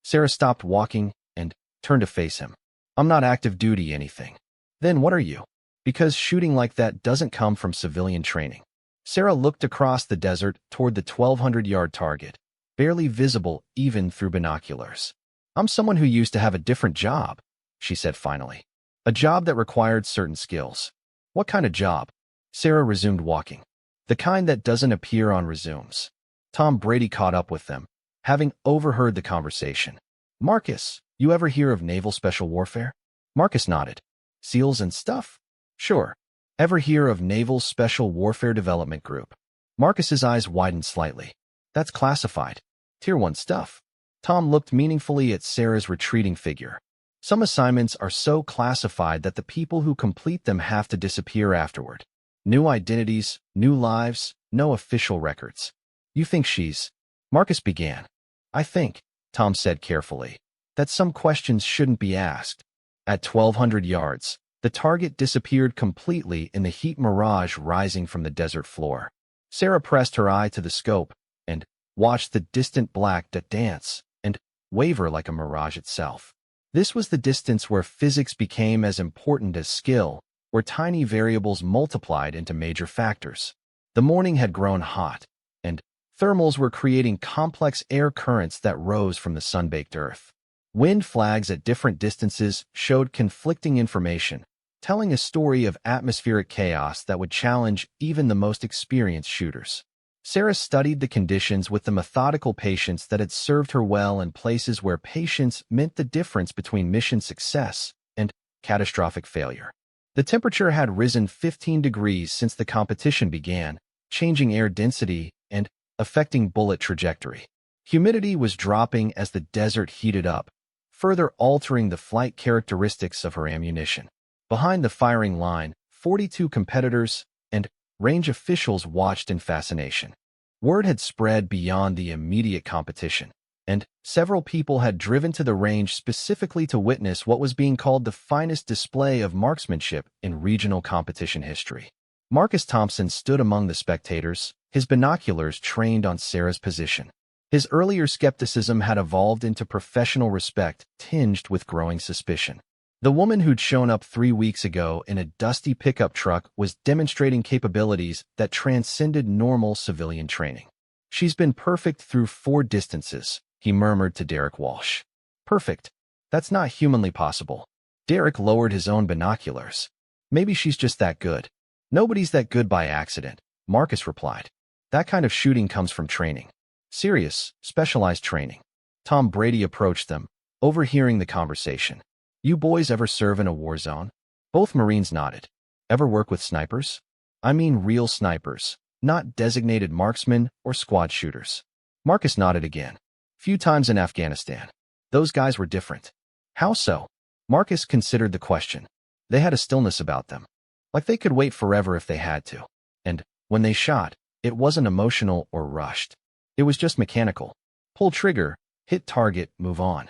Sarah stopped walking and turned to face him. "I'm not active duty anything." "Then what are you?" "Because shooting like that doesn't come from civilian training." Sarah looked across the desert toward the 1,200-yard target, barely visible even through binoculars. "I'm someone who used to have a different job," she said finally. "A job that required certain skills." "What kind of job?" Sarah resumed walking. "The kind that doesn't appear on resumes." Tom Brady caught up with them, having overheard the conversation. "Marcus, you ever hear of Naval Special Warfare?" Marcus nodded. "SEALs and stuff?" "Sure. Ever hear of Naval Special Warfare Development Group?" Marcus's eyes widened slightly. "That's classified. Tier 1 stuff." Tom looked meaningfully at Sarah's retreating figure. "Some assignments are so classified that the people who complete them have to disappear afterward. New identities, new lives, no official records." "You think she's—" Marcus began. "I think," Tom said carefully, "that some questions shouldn't be asked." At 1,200 yards, the target disappeared completely in the heat mirage rising from the desert floor. Sarah pressed her eye to the scope and watched the distant black dance and waver like a mirage itself. This was the distance where physics became as important as skill, where tiny variables multiplied into major factors. The morning had grown hot, and thermals were creating complex air currents that rose from the sun-baked earth. Wind flags at different distances showed conflicting information, telling a story of atmospheric chaos that would challenge even the most experienced shooters. Sarah studied the conditions with the methodical patience that had served her well in places where patience meant the difference between mission success and catastrophic failure. The temperature had risen 15 degrees since the competition began, changing air density and affecting bullet trajectory. Humidity was dropping as the desert heated up, further altering the flight characteristics of her ammunition. Behind the firing line, 42 competitors and range officials watched in fascination. Word had spread beyond the immediate competition, and several people had driven to the range specifically to witness what was being called the finest display of marksmanship in regional competition history. Marcus Thompson stood among the spectators, his binoculars trained on Sarah's position. His earlier skepticism had evolved into professional respect tinged with growing suspicion. The woman who'd shown up 3 weeks ago in a dusty pickup truck was demonstrating capabilities that transcended normal civilian training. She's been perfect through 4 distances, he murmured to Derek Walsh. Perfect? That's not humanly possible. Derek lowered his own binoculars. Maybe she's just that good. Nobody's that good by accident, Marcus replied. That kind of shooting comes from training. Serious, specialized training. Tom Brady approached them, overhearing the conversation. You boys ever serve in a war zone? Both Marines nodded. Ever work with snipers? I mean real snipers, not designated marksmen or squad shooters. Marcus nodded again. Few times in Afghanistan. Those guys were different. How so? Marcus considered the question. They had a stillness about them. Like they could wait forever if they had to. And when they shot, it wasn't emotional or rushed. It was just mechanical. Pull trigger, hit target, move on.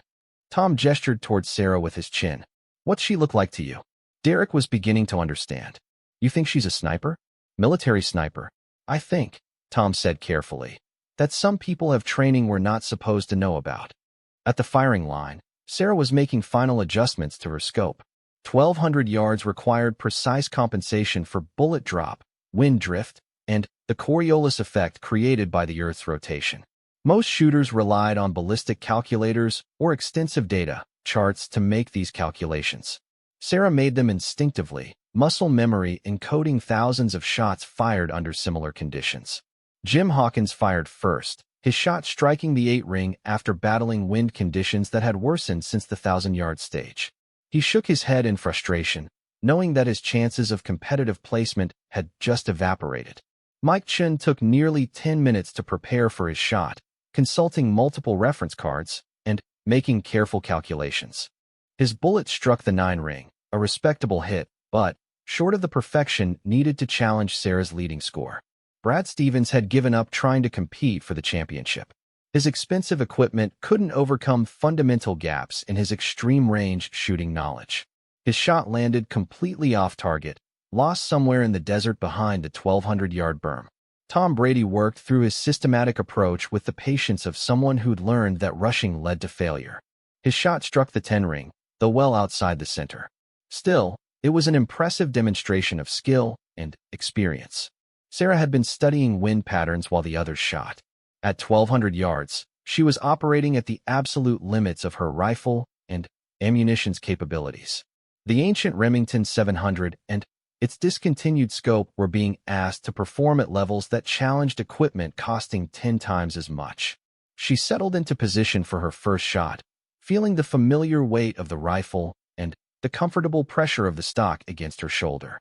Tom gestured towards Sarah with his chin. What's she look like to you? Derek was beginning to understand. You think she's a sniper? Military sniper. I think, Tom said carefully, that some people have training we're not supposed to know about. At the firing line, Sarah was making final adjustments to her scope. 1,200 yards required precise compensation for bullet drop, wind drift, and the Coriolis effect created by the Earth's rotation. Most shooters relied on ballistic calculators or extensive data charts to make these calculations. Sarah made them instinctively, muscle memory encoding thousands of shots fired under similar conditions. Jim Hawkins fired first, his shot striking the 8-ring after battling wind conditions that had worsened since the 1,000-yard stage. He shook his head in frustration, knowing that his chances of competitive placement had just evaporated. Mike Chen took nearly 10 minutes to prepare for his shot, consulting multiple reference cards and making careful calculations. His bullet struck the 9-ring, a respectable hit, but short of the perfection needed to challenge Sarah's leading score. Brad Stevens had given up trying to compete for the championship. His expensive equipment couldn't overcome fundamental gaps in his extreme range shooting knowledge. His shot landed completely off target, lost somewhere in the desert behind the 1,200-yard berm. Tom Brady worked through his systematic approach with the patience of someone who'd learned that rushing led to failure. His shot struck the 10-ring, though well outside the center. Still, it was an impressive demonstration of skill and experience. Sarah had been studying wind patterns while the others shot. At 1,200 yards, she was operating at the absolute limits of her rifle and ammunition's capabilities. The ancient Remington 700 and its discontinued scope were being asked to perform at levels that challenged equipment costing 10 times as much. She settled into position for her first shot, feeling the familiar weight of the rifle and the comfortable pressure of the stock against her shoulder.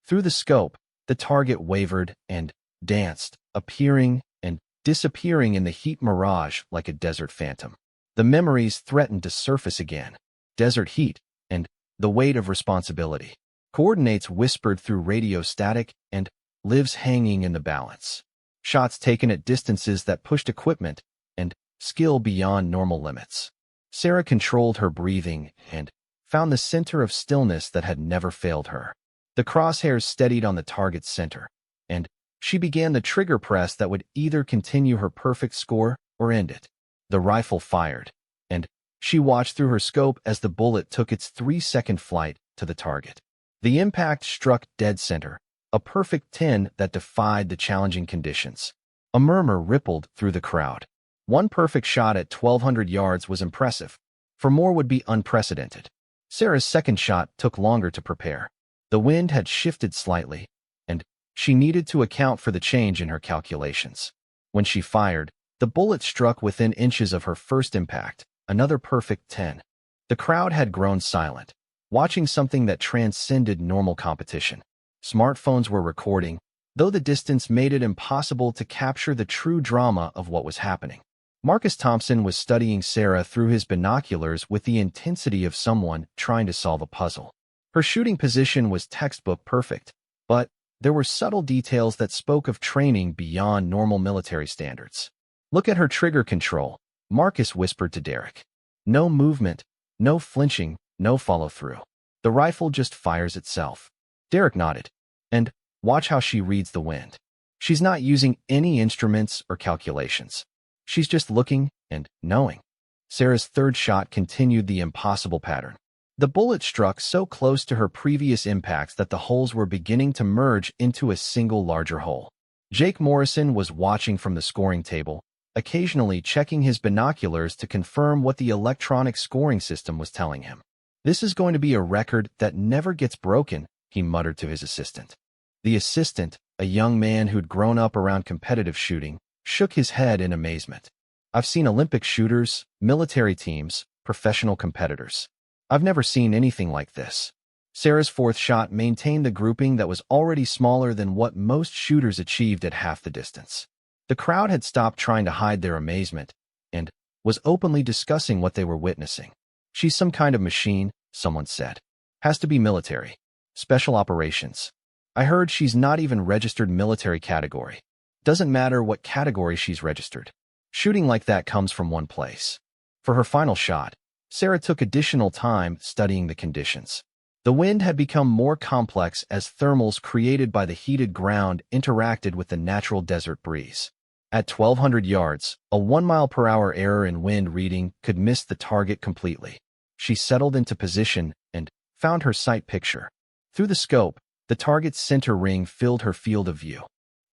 Through the scope, the target wavered and danced, appearing and disappearing in the heat mirage like a desert phantom. The memories threatened to surface again. Desert heat and the weight of responsibility. Coordinates whispered through radio static and lives hanging in the balance. Shots taken at distances that pushed equipment and skill beyond normal limits. Sarah controlled her breathing and found the center of stillness that had never failed her. The crosshairs steadied on the target's center, and she began the trigger press that would either continue her perfect score or end it. The rifle fired, and she watched through her scope as the bullet took its 3-second flight to the target. The impact struck dead center, a perfect 10 that defied the challenging conditions. A murmur rippled through the crowd. One perfect shot at 1,200 yards was impressive, for more would be unprecedented. Sarah's second shot took longer to prepare. The wind had shifted slightly, and she needed to account for the change in her calculations. When she fired, the bullet struck within inches of her first impact, another perfect 10. The crowd had grown silent, watching something that transcended normal competition. Smartphones were recording, though the distance made it impossible to capture the true drama of what was happening. Marcus Thompson was studying Sarah through his binoculars with the intensity of someone trying to solve a puzzle. Her shooting position was textbook perfect, but there were subtle details that spoke of training beyond normal military standards. "Look at her trigger control," Marcus whispered to Derek. "No movement, no flinching, no follow-through. The rifle just fires itself." Derek nodded. "And watch how she reads the wind. She's not using any instruments or calculations. She's just looking and knowing." Sarah's third shot continued the impossible pattern. The bullet struck so close to her previous impacts that the holes were beginning to merge into a single larger hole. Jake Morrison was watching from the scoring table, occasionally checking his binoculars to confirm what the electronic scoring system was telling him. "This is going to be a record that never gets broken," he muttered to his assistant. The assistant, a young man who'd grown up around competitive shooting, shook his head in amazement. "I've seen Olympic shooters, military teams, professional competitors. I've never seen anything like this." Sarah's fourth shot maintained the grouping that was already smaller than what most shooters achieved at half the distance. The crowd had stopped trying to hide their amazement and was openly discussing what they were witnessing. "She's some kind of machine," someone said. "Has to be military. Special operations. I heard she's not even registered military category. Doesn't matter what category she's registered. Shooting like that comes from one place." For her final shot, Sarah took additional time studying the conditions. The wind had become more complex as thermals created by the heated ground interacted with the natural desert breeze. At 1,200 yards, a 1-mile-per-hour error in wind reading could miss the target completely. She settled into position and found her sight picture. Through the scope, the target's center ring filled her field of view.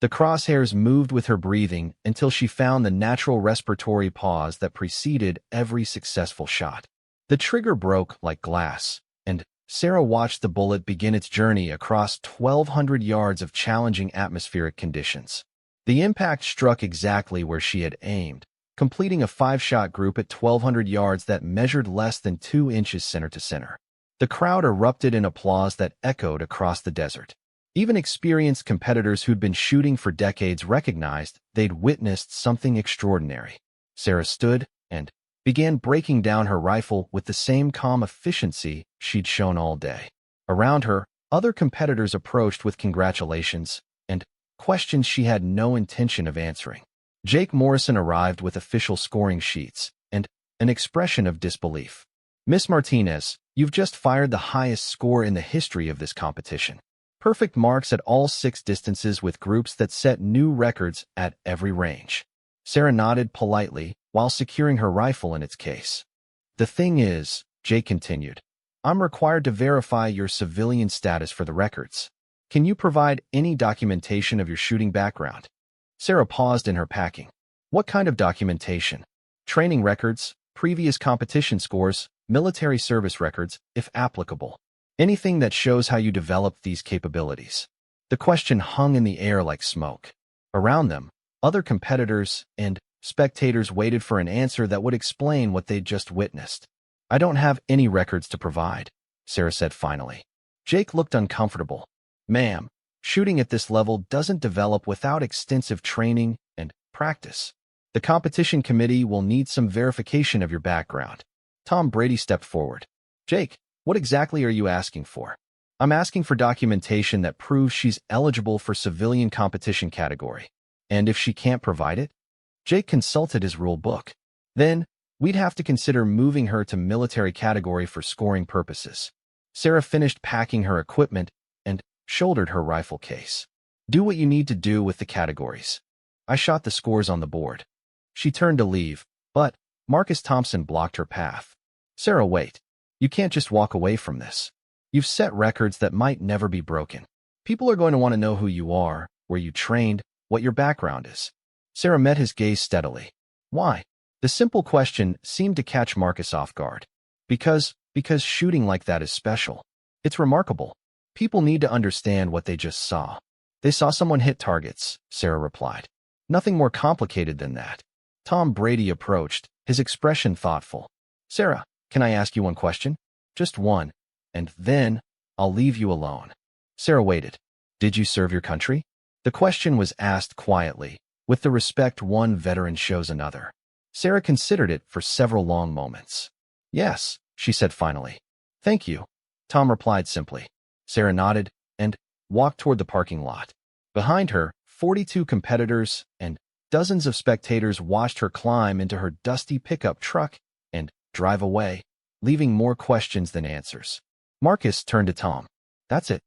The crosshairs moved with her breathing until she found the natural respiratory pause that preceded every successful shot. The trigger broke like glass, and Sarah watched the bullet begin its journey across 1,200 yards of challenging atmospheric conditions. The impact struck exactly where she had aimed, completing a 5-shot group at 1,200 yards that measured less than 2 inches center to center. The crowd erupted in applause that echoed across the desert. Even experienced competitors who'd been shooting for decades recognized they'd witnessed something extraordinary. Sarah stood and began breaking down her rifle with the same calm efficiency she'd shown all day. Around her, other competitors approached with congratulations and questions she had no intention of answering. Jake Morrison arrived with official scoring sheets and an expression of disbelief. "Miss Martinez, you've just fired the highest score in the history of this competition. Perfect marks at all 6 distances with groups that set new records at every range." Sarah nodded politely while securing her rifle in its case. "The thing is," Jake continued, "I'm required to verify your civilian status for the records. Can you provide any documentation of your shooting background?" Sarah paused in her packing. "What kind of documentation?" "Training records, previous competition scores, military service records, if applicable. Anything that shows how you developed these capabilities." The question hung in the air like smoke. Around them, other competitors and spectators waited for an answer that would explain what they'd just witnessed. "I don't have any records to provide," Sarah said finally. Jake looked uncomfortable. "Ma'am, shooting at this level doesn't develop without extensive training and practice. The competition committee will need some verification of your background." Tom Brady stepped forward. "Jake, what exactly are you asking for?" "I'm asking for documentation that proves she's eligible for civilian competition category. And if she can't provide it?" Jake consulted his rule book. "Then, we'd have to consider moving her to military category for scoring purposes." Sarah finished packing her equipment and shouldered her rifle case. "Do what you need to do with the categories. I shot the scores on the board." She turned to leave, but Marcus Thompson blocked her path. "Sarah, wait. You can't just walk away from this. You've set records that might never be broken. People are going to want to know who you are, where you trained, what your background is." Sarah met his gaze steadily. "Why?" The simple question seemed to catch Marcus off guard. Because shooting like that is special. It's remarkable. People need to understand what they just saw. They saw someone hit targets, Sarah replied. Nothing more complicated than that. Tom Brady approached, his expression thoughtful. Sarah, can I ask you one question? Just one. And then, I'll leave you alone. Sarah waited. Did you serve your country? The question was asked quietly, with the respect one veteran shows another. Sarah considered it for several long moments. Yes, she said finally. Thank you, Tom replied simply. Sarah nodded and walked toward the parking lot. Behind her, 42 competitors and dozens of spectators watched her climb into her dusty pickup truck and drive away, leaving more questions than answers. Marcus turned to Tom. That's it.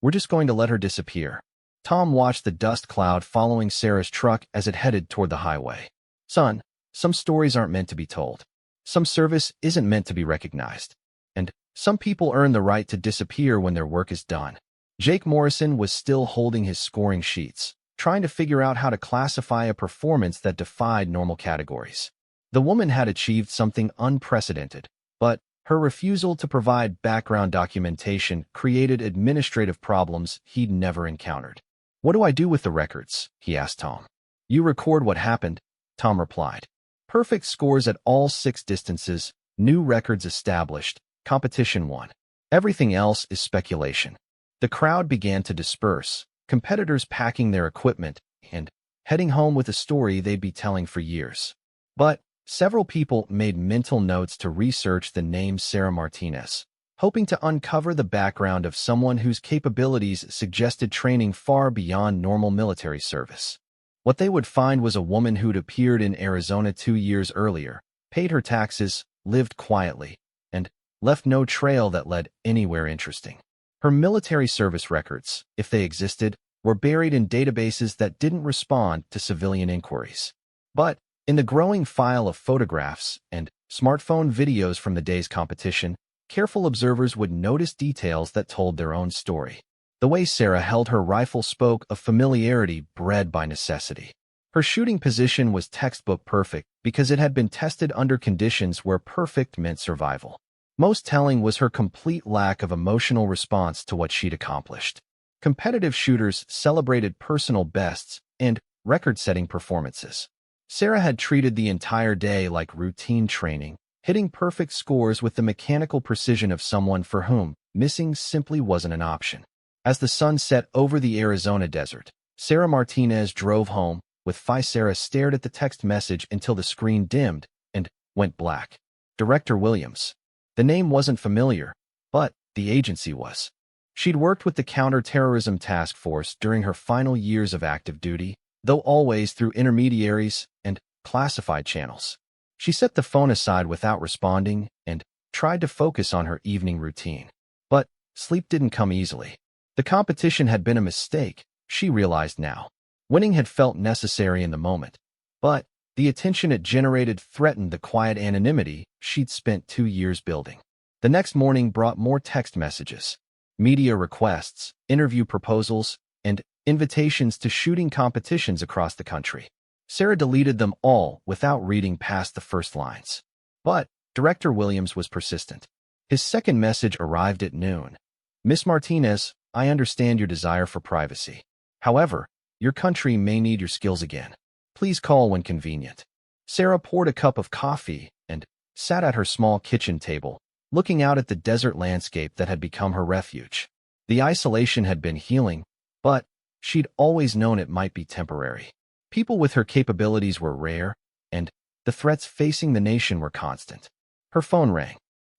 We're just going to let her disappear. Tom watched the dust cloud following Sarah's truck as it headed toward the highway. Son, some stories aren't meant to be told. Some service isn't meant to be recognized. And some people earn the right to disappear when their work is done. Jake Morrison was still holding his scoring sheets, trying to figure out how to classify a performance that defied normal categories. The woman had achieved something unprecedented, but her refusal to provide background documentation created administrative problems he'd never encountered. What do I do with the records? He asked Tom. You record what happened, Tom replied. Perfect scores at all 6 distances, new records established, competition won. Everything else is speculation. The crowd began to disperse, competitors packing their equipment and heading home with a story they'd be telling for years. But several people made mental notes to research the name Sarah Martinez, hoping to uncover the background of someone whose capabilities suggested training far beyond normal military service. What they would find was a woman who'd appeared in Arizona 2 years earlier, paid her taxes, lived quietly, and left no trail that led anywhere interesting. Her military service records, if they existed, were buried in databases that didn't respond to civilian inquiries. But in the growing file of photographs and smartphone videos from the day's competition, careful observers would notice details that told their own story. The way Sarah held her rifle spoke of familiarity bred by necessity. Her shooting position was textbook perfect because it had been tested under conditions where perfect meant survival. Most telling was her complete lack of emotional response to what she'd accomplished. Competitive shooters celebrated personal bests and record-setting performances. Sarah had treated the entire day like routine training, hitting perfect scores with the mechanical precision of someone for whom missing simply wasn't an option. As the sun set over the Arizona desert, Sarah Martinez drove home, with Sarah stared at the text message until the screen dimmed and went black. Director Williams. The name wasn't familiar, but the agency was. She'd worked with the Counter-Terrorism Task Force during her final years of active duty, though always through intermediaries and classified channels. She set the phone aside without responding and tried to focus on her evening routine. But sleep didn't come easily. The competition had been a mistake, she realized now. Winning had felt necessary in the moment, but the attention it generated threatened the quiet anonymity she'd spent 2 years building. The next morning brought more text messages, media requests, interview proposals, and invitations to shooting competitions across the country. Sarah deleted them all without reading past the first lines. But Director Williams was persistent. His second message arrived at noon. Miss Martinez, I understand your desire for privacy. However, your country may need your skills again. Please call when convenient. Sarah poured a cup of coffee and sat at her small kitchen table, looking out at the desert landscape that had become her refuge. The isolation had been healing, but she'd always known it might be temporary. People with her capabilities were rare, and the threats facing the nation were constant. Her phone rang.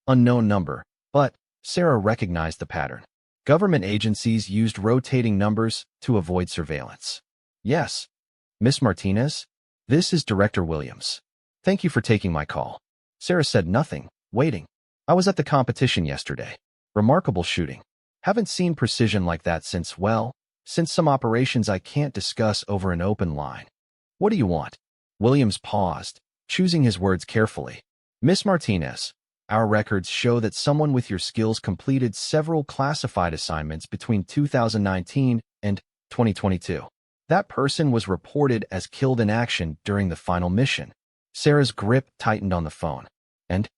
Unknown number, but Sarah recognized the pattern. Government agencies used rotating numbers to avoid surveillance. Yes, Miss Martinez, this is Director Williams. Thank you for taking my call. Sarah said nothing, waiting. I was at the competition yesterday. Remarkable shooting. Haven't seen precision like that since some operations I can't discuss over an open line. What do you want? Williams paused, choosing his words carefully. Miss Martinez, our records show that someone with your skills completed several classified assignments between 2019 and 2022. That person was reported as killed in action during the final mission. Sarah's grip tightened on the phone. And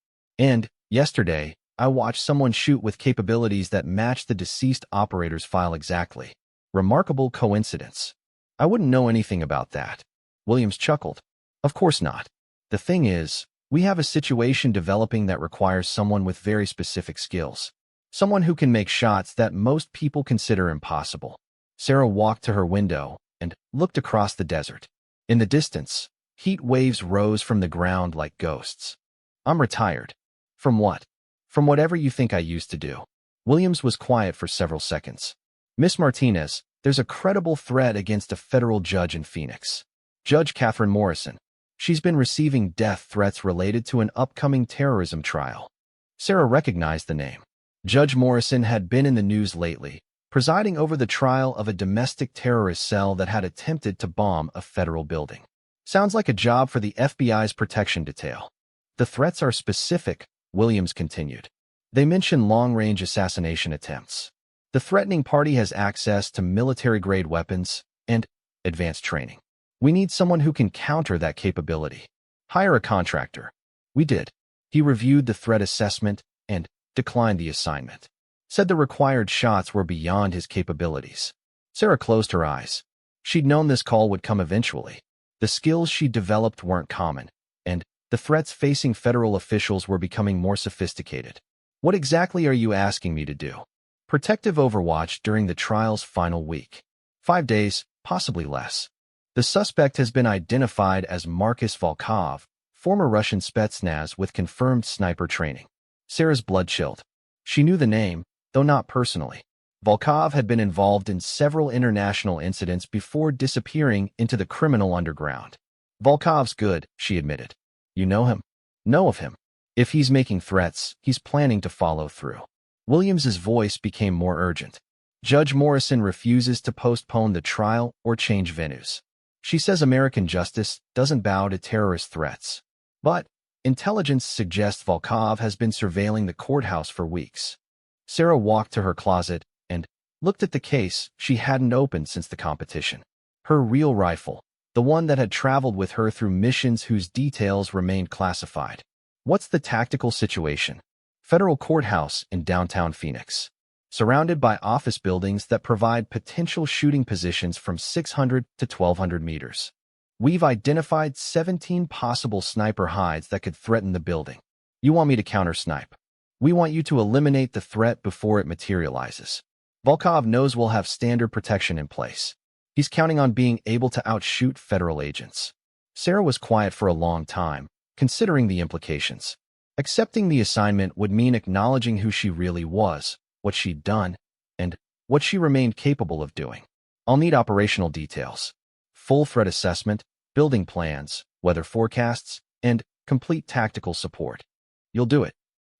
Yesterday, I watched someone shoot with capabilities that matched the deceased operator's file exactly. Remarkable coincidence. I wouldn't know anything about that. Williams chuckled. Of course not. The thing is, we have a situation developing that requires someone with very specific skills. Someone who can make shots that most people consider impossible. Sarah walked to her window and looked across the desert. In the distance, heat waves rose from the ground like ghosts. I'm retired. From what? From whatever you think I used to do. Williams was quiet for several seconds. Miss Martinez, there's a credible threat against a federal judge in Phoenix. Judge Catherine Morrison. She's been receiving death threats related to an upcoming terrorism trial. Sarah recognized the name. Judge Morrison had been in the news lately, presiding over the trial of a domestic terrorist cell that had attempted to bomb a federal building. Sounds like a job for the FBI's protection detail. The threats are specific, Williams continued. They mention long-range assassination attempts. The threatening party has access to military-grade weapons and advanced training. We need someone who can counter that capability. Hire a contractor. We did. He reviewed the threat assessment and declined the assignment. Said the required shots were beyond his capabilities. Sarah closed her eyes. She'd known this call would come eventually. The skills she developed weren't common, and the threats facing federal officials were becoming more sophisticated. What exactly are you asking me to do? Protective overwatch during the trial's final week. 5 days, possibly less. The suspect has been identified as Markus Volkov, former Russian Spetsnaz with confirmed sniper training. Sarah's blood chilled. She knew the name, though not personally. Volkov had been involved in several international incidents before disappearing into the criminal underground. Volkov's good, she admitted. You know him? Know of him. If he's making threats, he's planning to follow through. Williams's voice became more urgent. Judge Morrison refuses to postpone the trial or change venues. She says American justice doesn't bow to terrorist threats. But intelligence suggests Volkov has been surveilling the courthouse for weeks. Sarah walked to her closet and looked at the case she hadn't opened since the competition. Her real rifle, the one that had traveled with her through missions whose details remained classified. What's the tactical situation? Federal courthouse in downtown Phoenix. Surrounded by office buildings that provide potential shooting positions from 600 to 1,200 meters. We've identified 17 possible sniper hides that could threaten the building. You want me to counter-snipe. We want you to eliminate the threat before it materializes. Volkov knows we'll have standard protection in place. He's counting on being able to outshoot federal agents. Sarah was quiet for a long time, considering the implications. Accepting the assignment would mean acknowledging who she really was, what she'd done, and what she remained capable of doing. I'll need operational details. Full threat assessment, building plans, weather forecasts, and complete tactical support. You'll do it.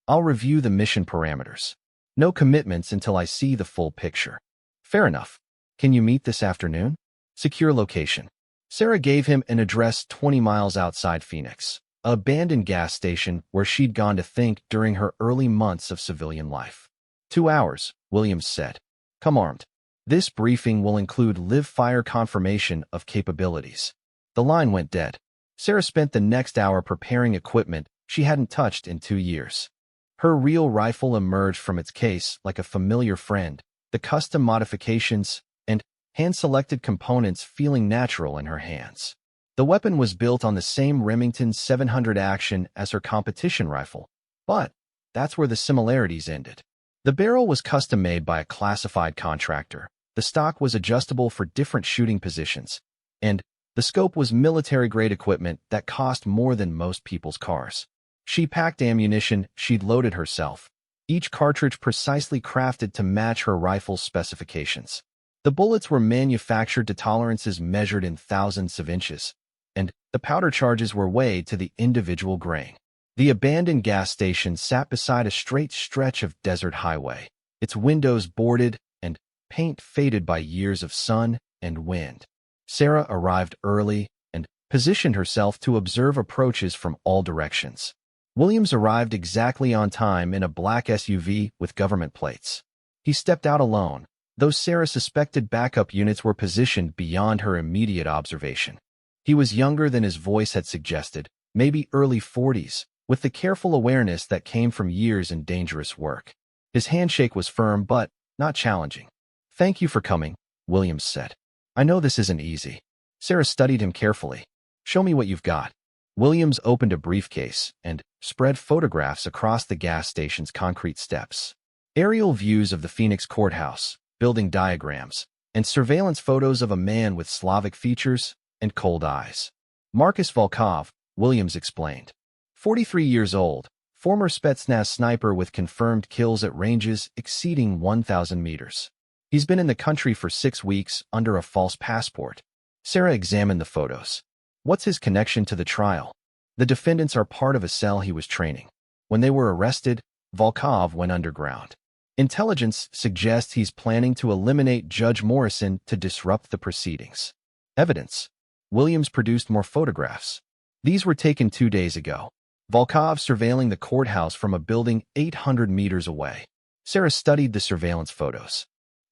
I'll review the mission parameters. No commitments until I see the full picture. Fair enough. Can you meet this afternoon? Secure location. Sarah gave him an address 20 miles outside Phoenix, an abandoned gas station where she'd gone to think during her early months of civilian life. 2 hours, Williams said. Come armed. This briefing will include live-fire confirmation of capabilities. The line went dead. Sarah spent the next hour preparing equipment she hadn't touched in 2 years. Her real rifle emerged from its case like a familiar friend, the custom modifications and hand-selected components feeling natural in her hands. The weapon was built on the same Remington 700 action as her competition rifle, but that's where the similarities ended. The barrel was custom-made by a classified contractor, the stock was adjustable for different shooting positions, and the scope was military-grade equipment that cost more than most people's cars. She packed ammunition she'd loaded herself, each cartridge precisely crafted to match her rifle's specifications. The bullets were manufactured to tolerances measured in thousands of inches, and the powder charges were weighed to the individual grain. The abandoned gas station sat beside a straight stretch of desert highway, its windows boarded and paint faded by years of sun and wind. Sarah arrived early and positioned herself to observe approaches from all directions. Williams arrived exactly on time in a black SUV with government plates. He stepped out alone, though Sarah suspected backup units were positioned beyond her immediate observation. He was younger than his voice had suggested, maybe early 40s, with the careful awareness that came from years in dangerous work. His handshake was firm but not challenging. "Thank you for coming," Williams said. "I know this isn't easy." Sarah studied him carefully. "Show me what you've got." Williams opened a briefcase and spread photographs across the gas station's concrete steps. Aerial views of the Phoenix courthouse, building diagrams, and surveillance photos of a man with Slavic features and cold eyes. Markus Volkov, Williams explained. 43 years old, former Spetsnaz sniper with confirmed kills at ranges exceeding 1,000 meters. He's been in the country for 6 weeks under a false passport. Sarah examined the photos. What's his connection to the trial? The defendants are part of a cell he was training. When they were arrested, Volkov went underground. Intelligence suggests he's planning to eliminate Judge Morrison to disrupt the proceedings. Evidence. Williams produced more photographs. These were taken 2 days ago. Volkov surveilling the courthouse from a building 800 meters away. Sarah studied the surveillance photos.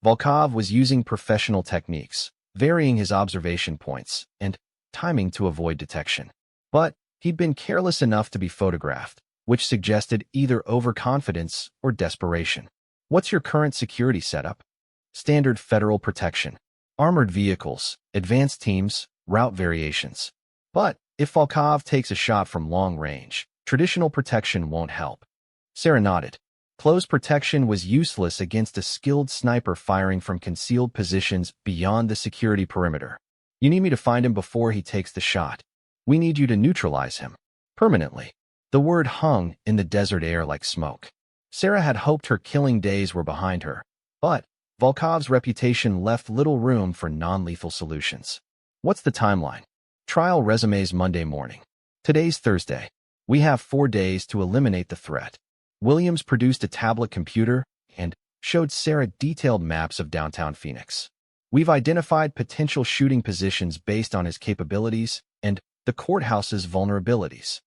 Volkov was using professional techniques, varying his observation points and timing to avoid detection. But he'd been careless enough to be photographed, which suggested either overconfidence or desperation. What's your current security setup? Standard federal protection. Armored vehicles, advanced teams, route variations. But if Volkov takes a shot from long range, traditional protection won't help. Sarah nodded. Close protection was useless against a skilled sniper firing from concealed positions beyond the security perimeter. You need me to find him before he takes the shot. We need you to neutralize him. Permanently. The word hung in the desert air like smoke. Sarah had hoped her killing days were behind her, but Volkov's reputation left little room for non-lethal solutions. What's the timeline? Trial resumes Monday morning. Today's Thursday. We have 4 days to eliminate the threat. Williams produced a tablet computer and showed Sarah detailed maps of downtown Phoenix. We've identified potential shooting positions based on his capabilities and the courthouse's vulnerabilities.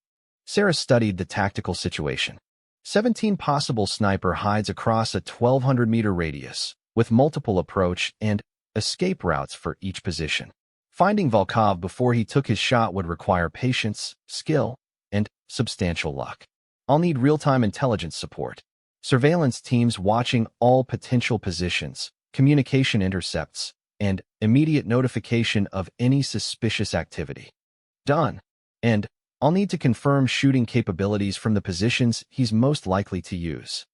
Sarah studied the tactical situation. 17 possible sniper hides across a 1,200-meter radius, with multiple approach and escape routes for each position. Finding Volkov before he took his shot would require patience, skill, and substantial luck. I'll need real-time intelligence support. Surveillance teams watching all potential positions, communication intercepts, and immediate notification of any suspicious activity. Done. And I'll need to confirm shooting capabilities from the positions he's most likely to use.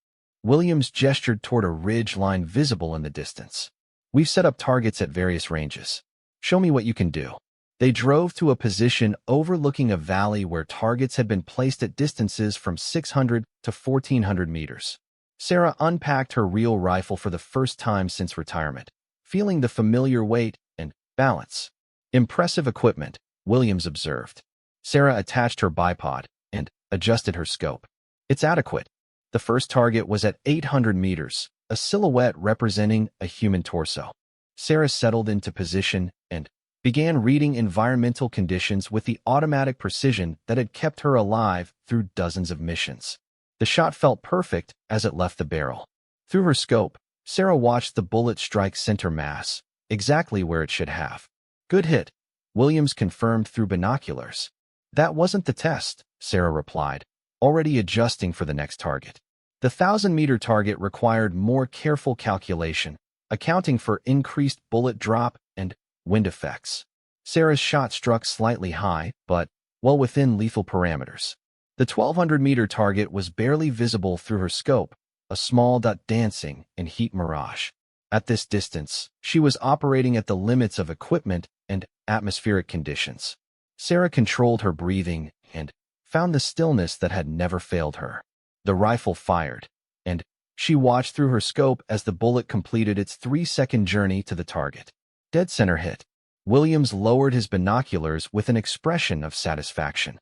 Williams gestured toward a ridge line visible in the distance. We've set up targets at various ranges. Show me what you can do. They drove to a position overlooking a valley where targets had been placed at distances from 600 to 1,400 meters. Sarah unpacked her real rifle for the first time since retirement, feeling the familiar weight and balance. Impressive equipment, Williams observed. Sarah attached her bipod and adjusted her scope. It's adequate. The first target was at 800 meters, a silhouette representing a human torso. Sarah settled into position and began reading environmental conditions with the automatic precision that had kept her alive through dozens of missions. The shot felt perfect as it left the barrel. Through her scope, Sarah watched the bullet strike center mass, exactly where it should have. Good hit, Williams confirmed through binoculars. That wasn't the test, Sarah replied, already adjusting for the next target. The 1,000-meter target required more careful calculation, accounting for increased bullet drop and wind effects. Sarah's shot struck slightly high, but well within lethal parameters. The 1,200-meter target was barely visible through her scope, a small dot dancing in heat mirage. At this distance, she was operating at the limits of equipment and atmospheric conditions. Sarah controlled her breathing and found the stillness that had never failed her. The rifle fired, and she watched through her scope as the bullet completed its 3-second journey to the target. Dead center hit. Williams lowered his binoculars with an expression of satisfaction.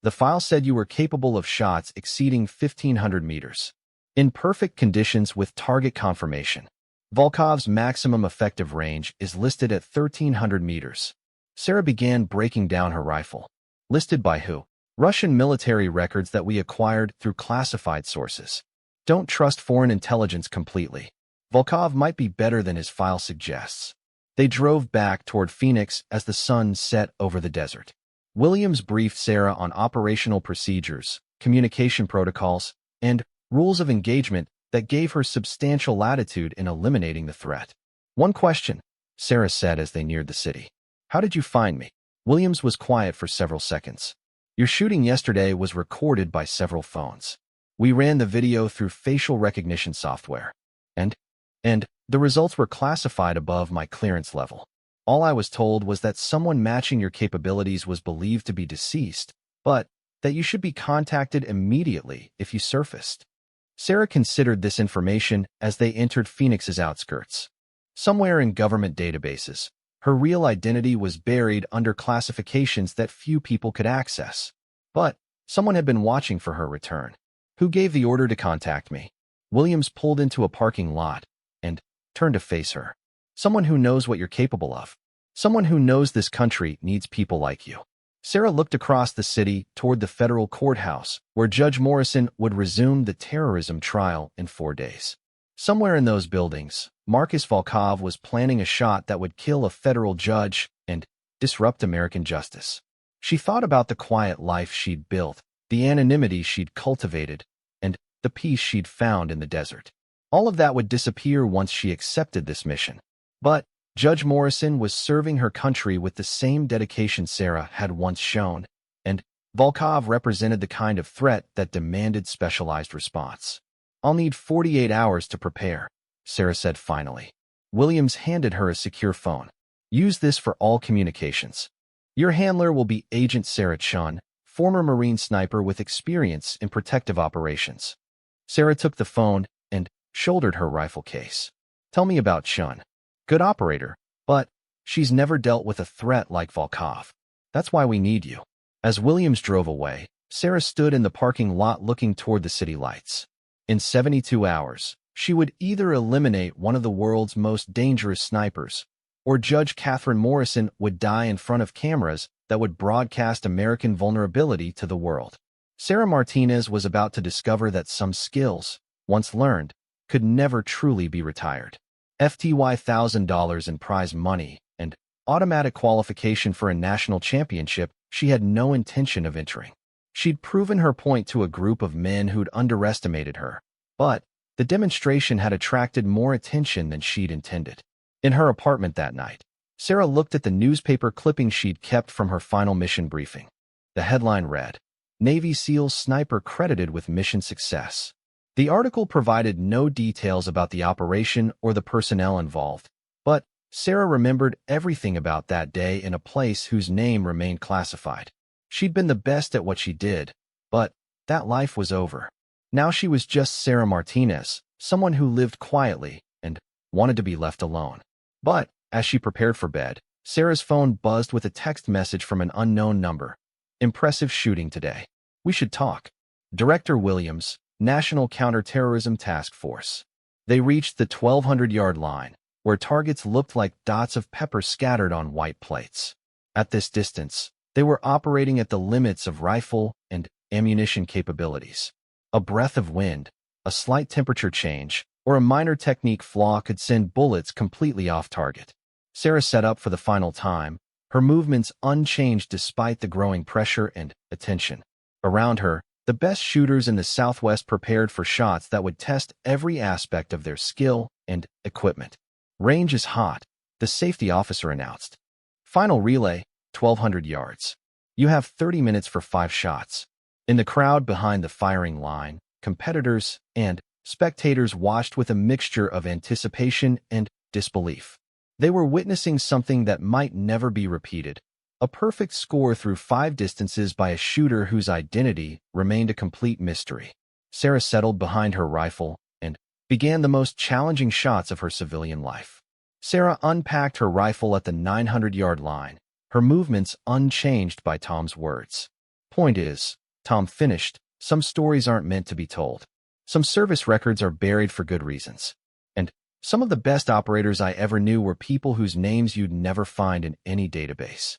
The file said you were capable of shots exceeding 1,500 meters. In perfect conditions with target confirmation. Volkov's maximum effective range is listed at 1,300 meters. Sarah began breaking down her rifle. Listed by who? Russian military records that we acquired through classified sources. Don't trust foreign intelligence completely. Volkov might be better than his file suggests. They drove back toward Phoenix as the sun set over the desert. Williams briefed Sarah on operational procedures, communication protocols, and rules of engagement that gave her substantial latitude in eliminating the threat. "One question," Sarah said as they neared the city. "How did you find me?" Williams was quiet for several seconds. "Your shooting yesterday was recorded by several phones. We ran the video through facial recognition software. And the results were classified above my clearance level. All I was told was that someone matching your capabilities was believed to be deceased, but that you should be contacted immediately if you surfaced." Sarah considered this information as they entered Phoenix's outskirts. Somewhere in government databases, her real identity was buried under classifications that few people could access. But someone had been watching for her return. "Who gave the order to contact me?" Williams pulled into a parking lot and turned to face her. "Someone who knows what you're capable of. Someone who knows this country needs people like you." Sarah looked across the city toward the federal courthouse, where Judge Morrison would resume the terrorism trial in 4 days. Somewhere in those buildings, Marcus Volkov was planning a shot that would kill a federal judge and disrupt American justice. She thought about the quiet life she'd built, the anonymity she'd cultivated, and the peace she'd found in the desert. All of that would disappear once she accepted this mission. But Judge Morrison was serving her country with the same dedication Sarah had once shown, and Volkov represented the kind of threat that demanded specialized response. "I'll need 48 hours to prepare," Sarah said finally. Williams handed her a secure phone. "Use this for all communications. Your handler will be Agent Sarah Chun, former Marine sniper with experience in protective operations." Sarah took the phone and shouldered her rifle case. "Tell me about Chun. Good operator, but she's never dealt with a threat like Volkov. That's why we need you." As Williams drove away, Sarah stood in the parking lot looking toward the city lights. In 72 hours, she would either eliminate one of the world's most dangerous snipers, or Judge Catherine Morrison would die in front of cameras that would broadcast American vulnerability to the world. Sarah Martinez was about to discover that some skills, once learned, could never truly be retired. FTY $1,000 in prize money and automatic qualification for a national championship she had no intention of entering. She'd proven her point to a group of men who'd underestimated her, but the demonstration had attracted more attention than she'd intended. In her apartment that night, Sarah looked at the newspaper clipping she'd kept from her final mission briefing. The headline read, "Navy SEAL Sniper Credited with Mission Success." The article provided no details about the operation or the personnel involved, but Sarah remembered everything about that day in a place whose name remained classified. She'd been the best at what she did, but that life was over. Now she was just Sarah Martinez, someone who lived quietly and wanted to be left alone. But as she prepared for bed, Sarah's phone buzzed with a text message from an unknown number. "Impressive shooting today. We should talk. Director Williams, National Counterterrorism Task Force." They reached the 1,200-yard line, where targets looked like dots of pepper scattered on white plates. At this distance, they were operating at the limits of rifle and ammunition capabilities. A breath of wind, a slight temperature change, or a minor technique flaw could send bullets completely off target. Sarah set up for the final time, her movements unchanged despite the growing pressure and attention. Around her, the best shooters in the Southwest prepared for shots that would test every aspect of their skill and equipment. "Range is hot," the safety officer announced. "Final relay, 1,200 yards. You have 30 minutes for 5 shots." In the crowd behind the firing line, competitors and spectators watched with a mixture of anticipation and disbelief. They were witnessing something that might never be repeated, a perfect score through 5 distances by a shooter whose identity remained a complete mystery. Sarah settled behind her rifle and began the most challenging shots of her civilian life. Sarah unpacked her rifle at the 900-yard line, her movements unchanged by Tom's words. "Point is," Tom finished, "some stories aren't meant to be told. Some service records are buried for good reasons. And some of the best operators I ever knew were people whose names you'd never find in any database."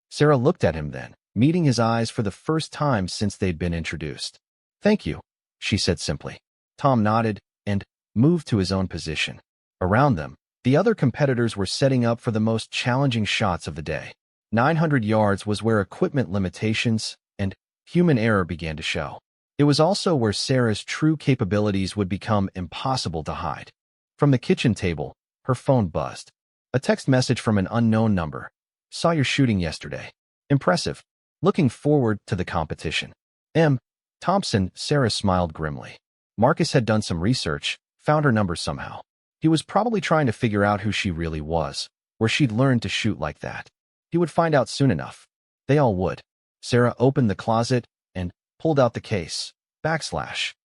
Sarah looked at him then, meeting his eyes for the first time since they'd been introduced. "Thank you," she said simply. Tom nodded and moved to his own position. Around them, the other competitors were setting up for the most challenging shots of the day. 900 yards was where equipment limitations and human error began to show. It was also where Sarah's true capabilities would become impossible to hide. From the kitchen table, her phone buzzed. A text message from an unknown number. Saw your shooting yesterday. Impressive. Looking forward to the competition. M. Thompson. Sarah smiled grimly. Marcus had done some research, found her number somehow. He was probably trying to figure out who she really was, where she'd learned to shoot like that. He would find out soon enough. They all would. Sarah opened the closet and pulled out the case. //